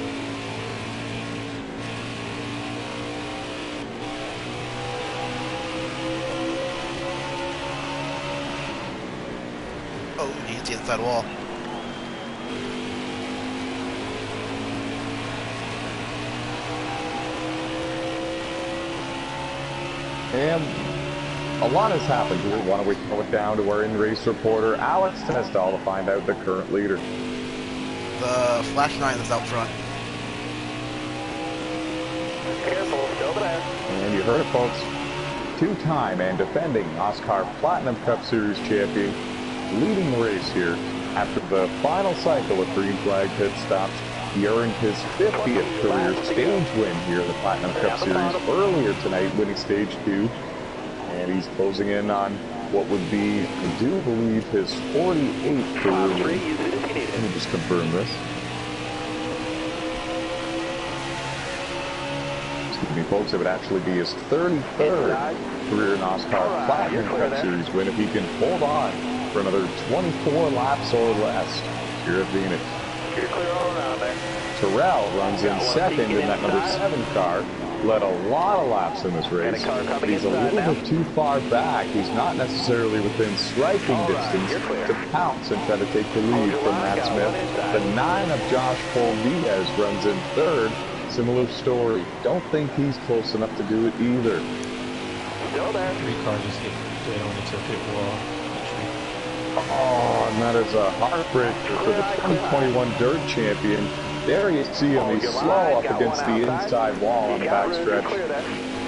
Oh, he hits the inside wall. And a lot has happened here. Why don't we throw it down to our in-race reporter, Alex Tesdall, to find out the current leader. The Flash 9 is out front. Careful, still there. And you heard it, folks. 2-time and defending NOSSCAR Platinum Cup Series champion, leading the race here after the final cycle of green flag pit stops. He earned his 50th career stage win here in the Platinum Cup Series earlier tonight, winning stage 2. And he's closing in on what would be, I do believe, his 48th career win. Let me just confirm this. Excuse me, folks, it would actually be his 33rd career NOSSCAR Platinum Cup Series win if he can hold on for another 24 laps or less here at Phoenix. You're clear all around there. Terrell runs in second in that number 7 car. Led a lot of laps in this race, but he's a little bit too far back. He's not necessarily within striking distance to pounce and try to take the lead from Matt Smith. The 9 of Josh Diaz runs in third. Similar story. Don't think he's close enough to do it either. Still there. 3 cars just hit dead on into a pit wall. Oh, and that is a heartbreaker for the 2021 Dirt Champion. There you see him, he's slow up against the inside wall on the backstretch.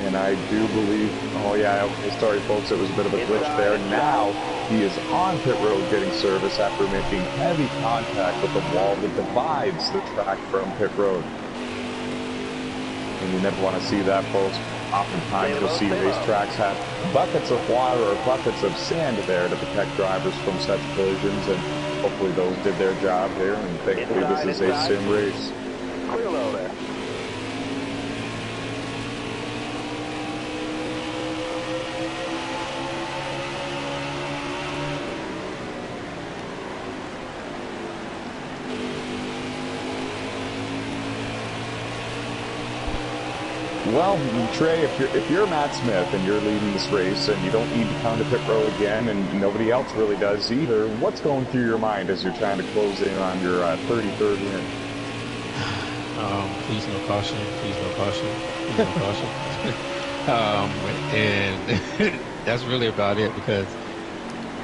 And I do believe, oh yeah, sorry folks, it was a bit of a glitch there. Now he is on pit road getting service after making heavy contact with the wall that divides the track from pit road. And you never want to see that, folks. Oftentimes you'll see racetracks have buckets of water or buckets of sand there to protect drivers from such collisions, and hopefully those did their job here, and thankfully this is a sim race. Clear low there. Well, Trey, if you're Matt Smith and you're leading this race and you don't need to come to pit road again and nobody else really does either, what's going through your mind as you're trying to close in on your 33rd win? Please no caution, please no caution, please no caution. And that's really about it, because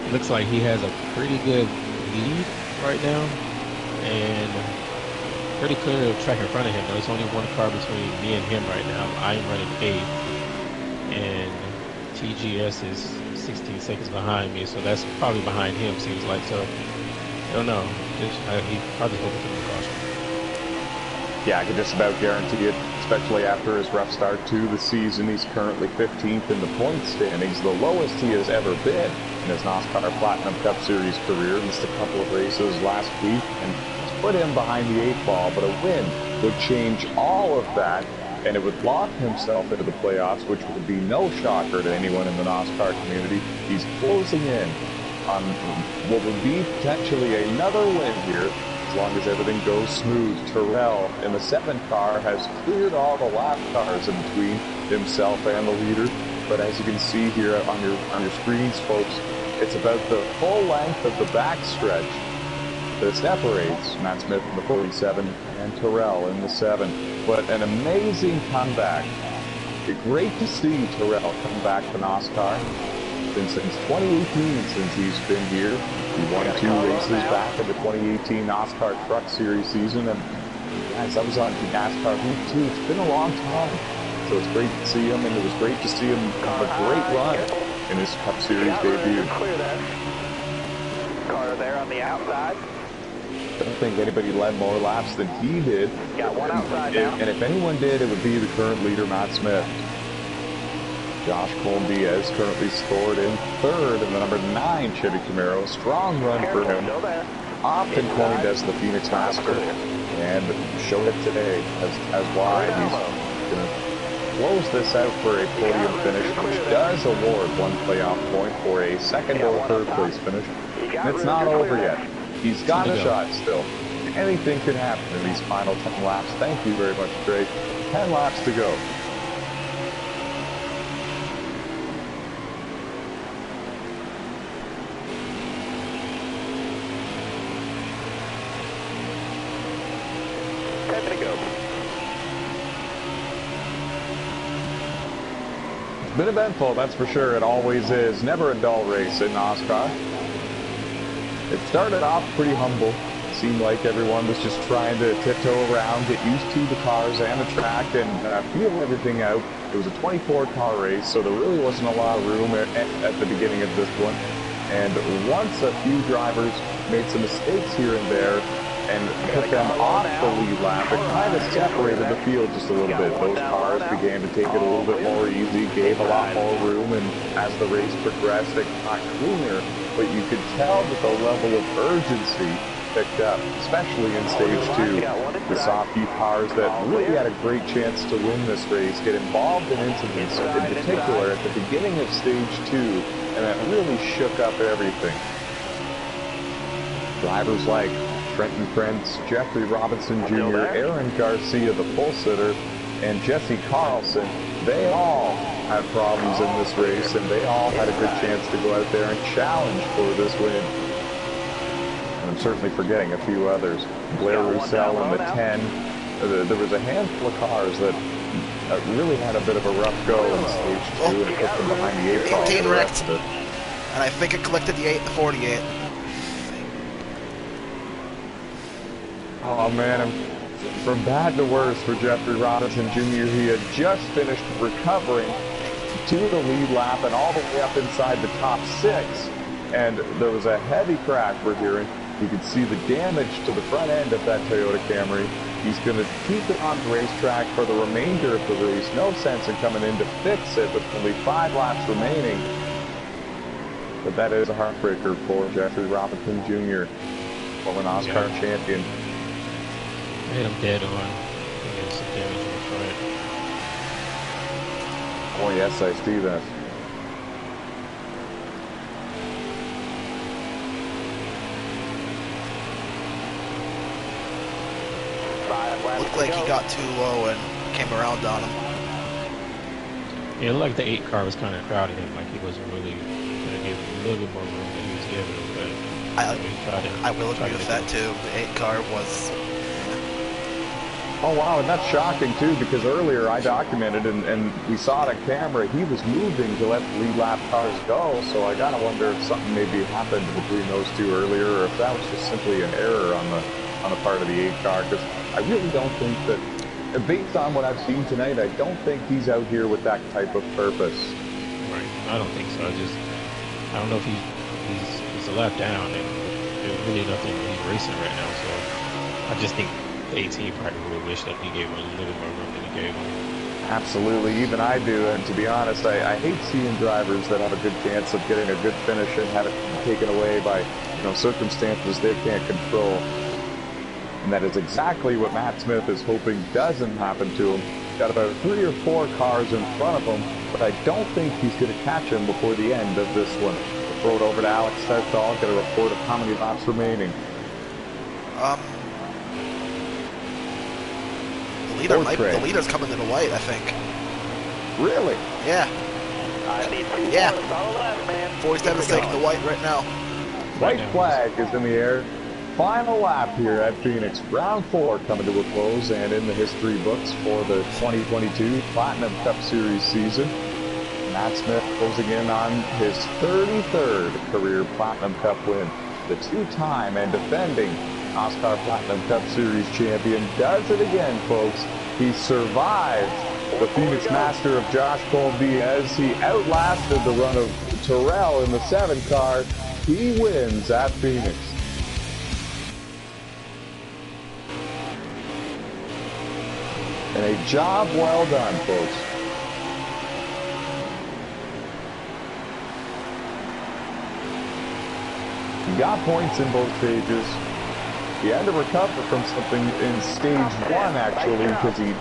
it looks like he has a pretty good lead right now, and pretty clear track in front of him. There's only 1 car between me and him right now. I'm running 8th, and TGS is 16 seconds behind me, so that's probably behind him, seems like. So, I don't know. He probably hoping for the caution. Yeah, I can just about guarantee it, especially after his rough start to the season. He's currently 15th in the point standings, the lowest he has ever been in his NOSSCAR Platinum Cup Series career. Missed a couple of races last week and put him behind the 8 ball, but a win would change all of that, and it would lock himself into the playoffs, which would be no shocker to anyone in the NOSSCAR community. He's closing in on what would be potentially another win here, as long as everything goes smooth. Terrell in the 7 car has cleared all the lap cars in between himself and the leader, but as you can see here on your screens, folks, it's about the full length of the backstretch that separates Matt Smith in the 47 and Terrell in the 7. But an amazing comeback. Great to see Terrell come back to NOSSCR. Since 2018 since he's been here. He won 2 races back in the 2018 NOSSCR Truck Series season. And guys, I was on NASCAR Week 2. It's been a long time. So it's great to see him, and it was great to see him have a great run in his Cup Series debut. Clear that. Car there on the outside. I don't think anybody led more laps than he did. Got 1 outside now. And if anyone did, it would be the current leader, Matt Smith. Josh Diaz currently scored in 3rd in the number 9 Chevy Camaro. Strong run for him. Often coined as the Phoenix Master, and showed it today as why he's going to close this out for a podium finish, which does award 1 playoff point for a 2nd or 3rd place finish. And it's not over yet. He's got a shot still. Anything can happen in these final 10 laps. Thank you very much, Drake. 10 laps to go. It's been eventful, that's for sure. It always is. Never a dull race in NOSSCAR. It started off pretty humble. It seemed like everyone was just trying to tiptoe around, get used to the cars and the track, and feel everything out. It was a 24-car race, so there really wasn't a lot of room at the beginning of this one. And once a few drivers made some mistakes here and there and put them off the lead lap, it kind of separated the field just a little bit. Those cars began to take it a little bit more easy, gave a lot more room, and as the race progressed, it got cleaner. But you could tell that the level of urgency picked up, especially in stage 2. We saw a few cars that really had a great chance to win this race get involved in incidents, in particular at the beginning of stage 2, and that really shook up everything. Drivers like Trenton Prince, Jeffrey Robinson Jr., Aaron Garcia, the pole sitter, and Jesse Carlson, they all had problems in this race, and they all had a good chance to go out there and challenge for this win. And I'm certainly forgetting a few others. Blair Roussel in the 10. There was a handful of cars that really had a bit of a rough go in stage 2 and put them behind the 8 car. 18 wrecked, and I think it collected the 8 and the 48. Oh man, from bad to worse for Jeffrey Robinson Jr. He had just finished recovering to the lead lap and all the way up inside the top 6. And there was a heavy crash we're hearing. You could see the damage to the front end of that Toyota Camry. He's going to keep it on the racetrack for the remainder of the race. No sense in coming in to fix it with only 5 laps remaining. But that is a heartbreaker for Jeffrey Robinson Jr., former NOSSCAR champion. Made him dead on. He had some damage in the front. Oh yes, I see that. Looked like he got too low and came around on him. Yeah, it looked like the 8 car was kind of crowding him, like he wasn't really going to give him a little bit more room than he was giving him. But I will agree with that too. The 8 car was. Oh wow, and that's shocking too, because earlier I documented and we saw it on camera, he was moving to let the lead lap cars go, so I gotta wonder if something maybe happened between those two earlier, or if that was just simply an error on the part of the 8 car, because I really don't think that, based on what I've seen tonight, I don't think he's out here with that type of purpose. Right, I don't think so. I don't know if he's a lap down, and there's really nothing he's racing right now, so I just think 18 probably would wish that he gave him a little bit more room than he gave him. Absolutely, even I do, and to be honest, I hate seeing drivers that have a good chance of getting a good finish and have it taken away by circumstances they can't control. And that is exactly what Matt Smith is hoping doesn't happen to him. Got about 3 or 4 cars in front of him, but I don't think he's going to catch him before the end of this one. We'll throw it over to Alex Testall, get a report of how many laps remaining. The leader's coming to the light, I think. Really? Yeah. Yeah. Yeah. 47's taking the white right now. White flag is in the air. Final lap here at Phoenix. Round 4 coming to a close, and in the history books for the 2022 Platinum Cup Series season, Matt Smith closing in on his 33rd career Platinum Cup win. The 2-time and defending NOSSCAR Platinum Cup Series champion does it again, folks. He survived the Phoenix Master of Josh Cole Diaz. He outlasted the run of Terrell in the 7 car. He wins at Phoenix. And a job well done, folks. He got points in both stages. He had to recover from something in stage 1, actually, because he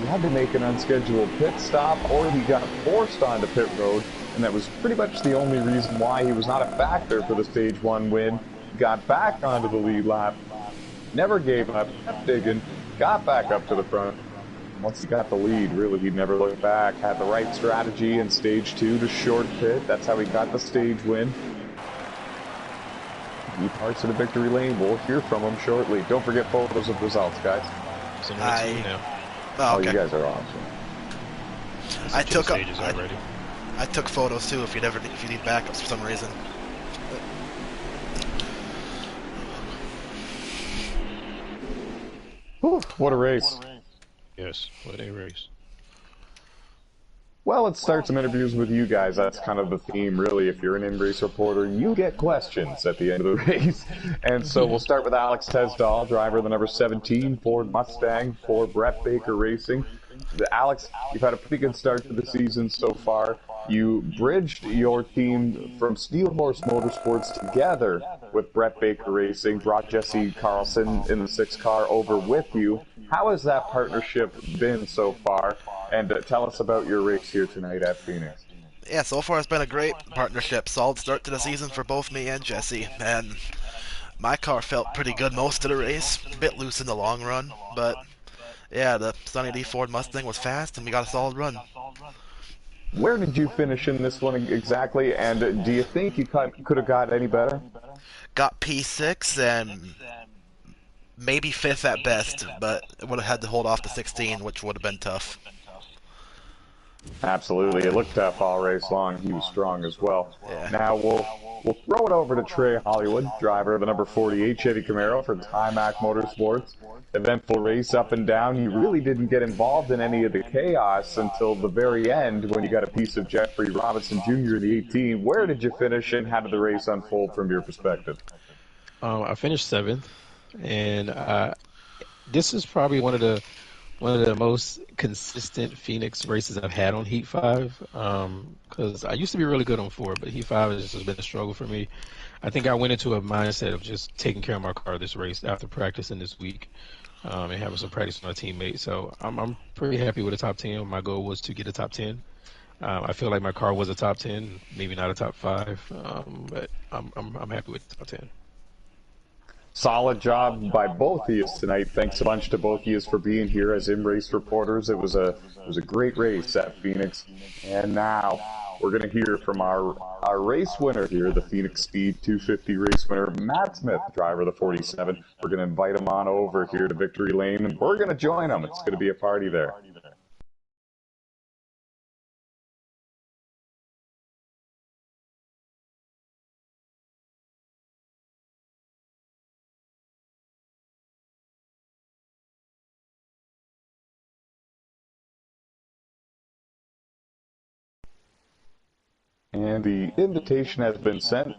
had to make an unscheduled pit stop, or he got forced onto pit road, and that was pretty much the only reason why he was not a factor for the stage 1 win. Got back onto the lead lap, never gave up, kept digging, got back up to the front. Once he got the lead, really, he never looked back. Had the right strategy in stage 2 to short pit. That's how he got the stage win. New parts of the victory lane. We'll hear from him shortly. Don't forget photos of results, guys. So now. Oh, okay. You guys are awesome. I took photos too if you need backups for some reason. Whew, what a race. Yes, what a race. Well, let's start some interviews with you guys. That's kind of the theme, really. If you're an in-race reporter, you get questions at the end of the race. And so we'll start with Alex Testall, driver of the number 17 Ford Mustang for Brett Baker Racing. Alex, you've had a pretty good start to the season so far. You bridged your team from Steel Horse Motorsports together with Brett Baker Racing, brought Jesse Carlson in the 6 car over with you. How has that partnership been so far? And tell us about your race here tonight at Phoenix. Yeah, so far it's been a great partnership. Solid start to the season for both me and Jesse. And My car felt pretty good most of the race, a bit loose in the long run, but yeah, the Sunny D Ford Mustang was fast and we got a solid run. Where did you finish in this one exactly, and do you think you could have got any better? Got P6 and maybe 5th at best, but would have had to hold off the 16, which would have been tough. Absolutely, it looked tough all race long. He was strong as well. Yeah. Now we'll throw it over to Trey Hollywood, driver of the number 48 Chevy Camaro for Timac Motorsports. Eventful race up and down. You really didn't get involved in any of the chaos until the very end when you got a piece of Jeffrey Robinson Jr. in the 18. Where did you finish and how did the race unfold from your perspective? I finished seventh, and this is probably one of the most consistent Phoenix races I've had on Heat 5. Because I used to be really good on 4, but Heat 5 has just been a struggle for me. I think I went into a mindset of just taking care of my car this race after practicing this week, and having some practice with my teammates. So I'm pretty happy with the top 10. My goal was to get a top 10. I feel like my car was a top 10, maybe not a top 5, but I'm happy with the top 10. Solid job by both of you tonight. Thanks a bunch to both of you for being here as in-race reporters. It was a great race at Phoenix. And now we're going to hear from our race winner here, the Phoenix Speed 250 race winner, Matt Smith, driver of the 47. We're going to invite him on over here to Victory Lane, and we're going to join him. It's going to be a party there. And the invitation has been sent.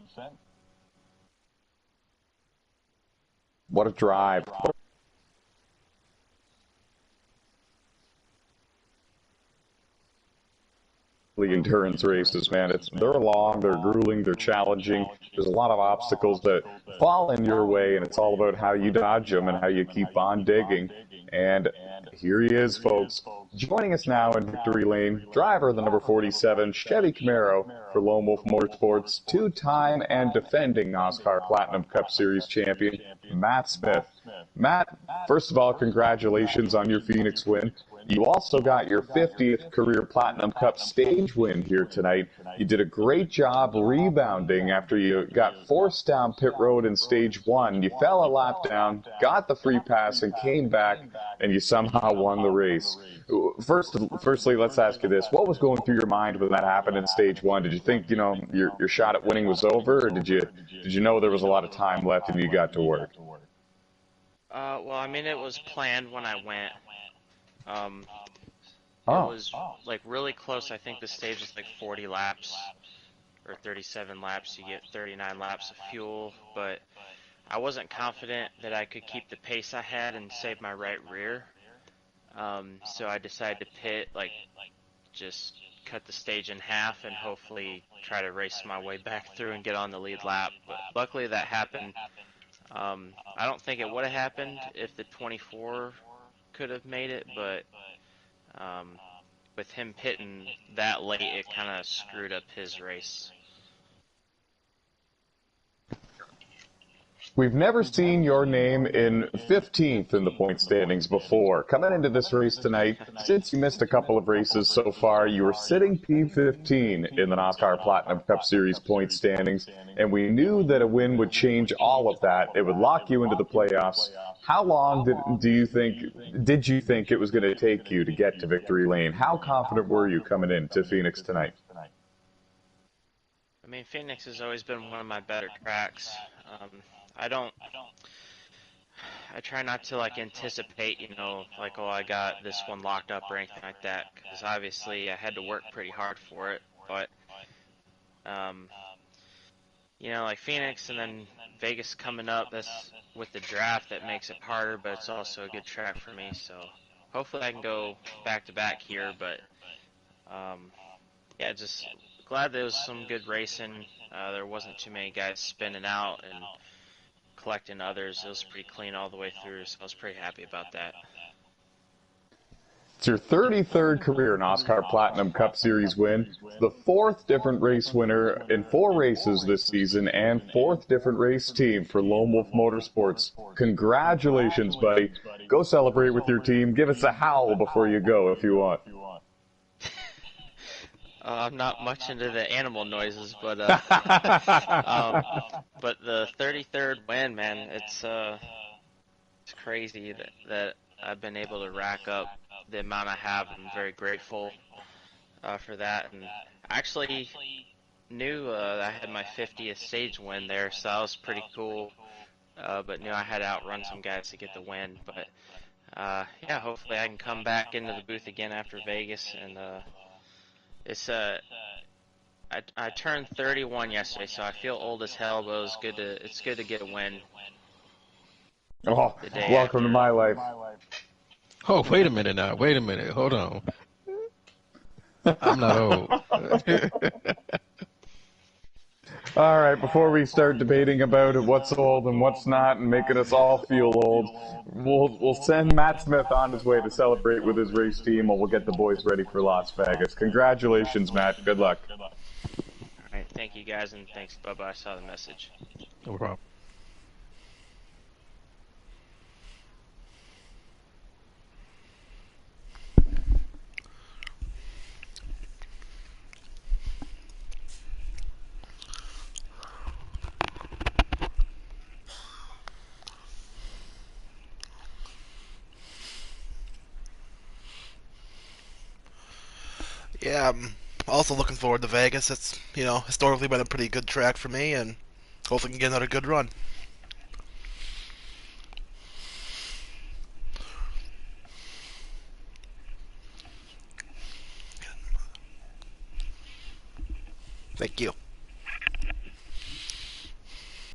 What a drive. The endurance races, man, they're long, they're grueling, they're challenging. There's a lot of obstacles that fall in your way, and it's all about how you dodge them and how you keep on digging. And here he is, folks, joining us now in Victory Lane, driver of the number 47 Chevy Camaro for Lone Wolf Motorsports, two-time and defending NOSSCAR Platinum Cup Series champion, Matt Smith. Matt, first of all, congratulations on your Phoenix win. You also got your 50th career Platinum Cup stage win here tonight. You did a great job rebounding after you got forced down pit road in stage 1. You fell a lap down, got the free pass, and came back, and you somehow won the race. Firstly, let's ask you this. What was going through your mind when that happened in stage 1? Did you think, your shot at winning was over, or did you know there was a lot of time left and you got to work? Well, I mean, it was planned when I went. It was like really close. I think the stage is like 40 laps or 37 laps. You get 39 laps of fuel, but I wasn't confident that I could keep the pace I had and save my right rear. So I decided to pit, like just cut the stage in half and hopefully try to race my way back through and get on the lead lap. But luckily that happened. I don't think it would have happened if the 24 could have made it, but with him pitting that late, it kind of screwed up his race. We've never seen your name in 15th in the point standings before. Coming into this race tonight, since you missed a couple of races so far, you were sitting P15 in the NOSSCAR Platinum Cup Series point standings, and we knew that a win would change all of that. It would lock you into the playoffs. How long did you think it was going to take you to get to Victory Lane? How confident were you coming into Phoenix tonight? I mean, Phoenix has always been one of my better tracks. I try not to like anticipate, like, oh, I got this one locked up or anything like that, because obviously I had to work pretty hard for it. But, like Phoenix and then Vegas coming up, that's with the draft that makes it harder, but it's also a good track for me. So hopefully I can go back to back here. But yeah, just glad there was some good racing. There wasn't too many guys spinning out and collecting others. It was pretty clean all the way through, so I was pretty happy about that. It's your 33rd career NOSSCAR Platinum Cup Series win, the 4th different race winner in 4 races this season, and 4th different race team for Lone Wolf Motorsports. Congratulations, buddy. Go celebrate with your team. Give us a howl before you go if you want. I'm not much into the animal noises, but but the 33rd win, man, it's crazy that I've been able to rack up the amount I have. I'm very grateful for that, and actually knew that I had my 50th stage win there, so that was pretty cool. But knew I had to outrun some guys to get the win. But yeah, hopefully I can come back into the booth again after Vegas, and it's I turned 31 yesterday, so I feel old as hell, but it's good to get a win Oh, the day welcome after. to my life. Oh, wait a minute now. Wait a minute. Hold on. I'm not old. All right, before we start debating about what's old and what's not and making us all feel old, we'll send Matt Smith on his way to celebrate with his race team, and we'll get the boys ready for Las Vegas. Congratulations, Matt. Good luck. All right, thank you guys, and thanks, Bubba. I saw the message. No problem. Yeah, I'm also looking forward to Vegas. It's, historically been a pretty good track for me, and hopefully can get another good run. Thank you.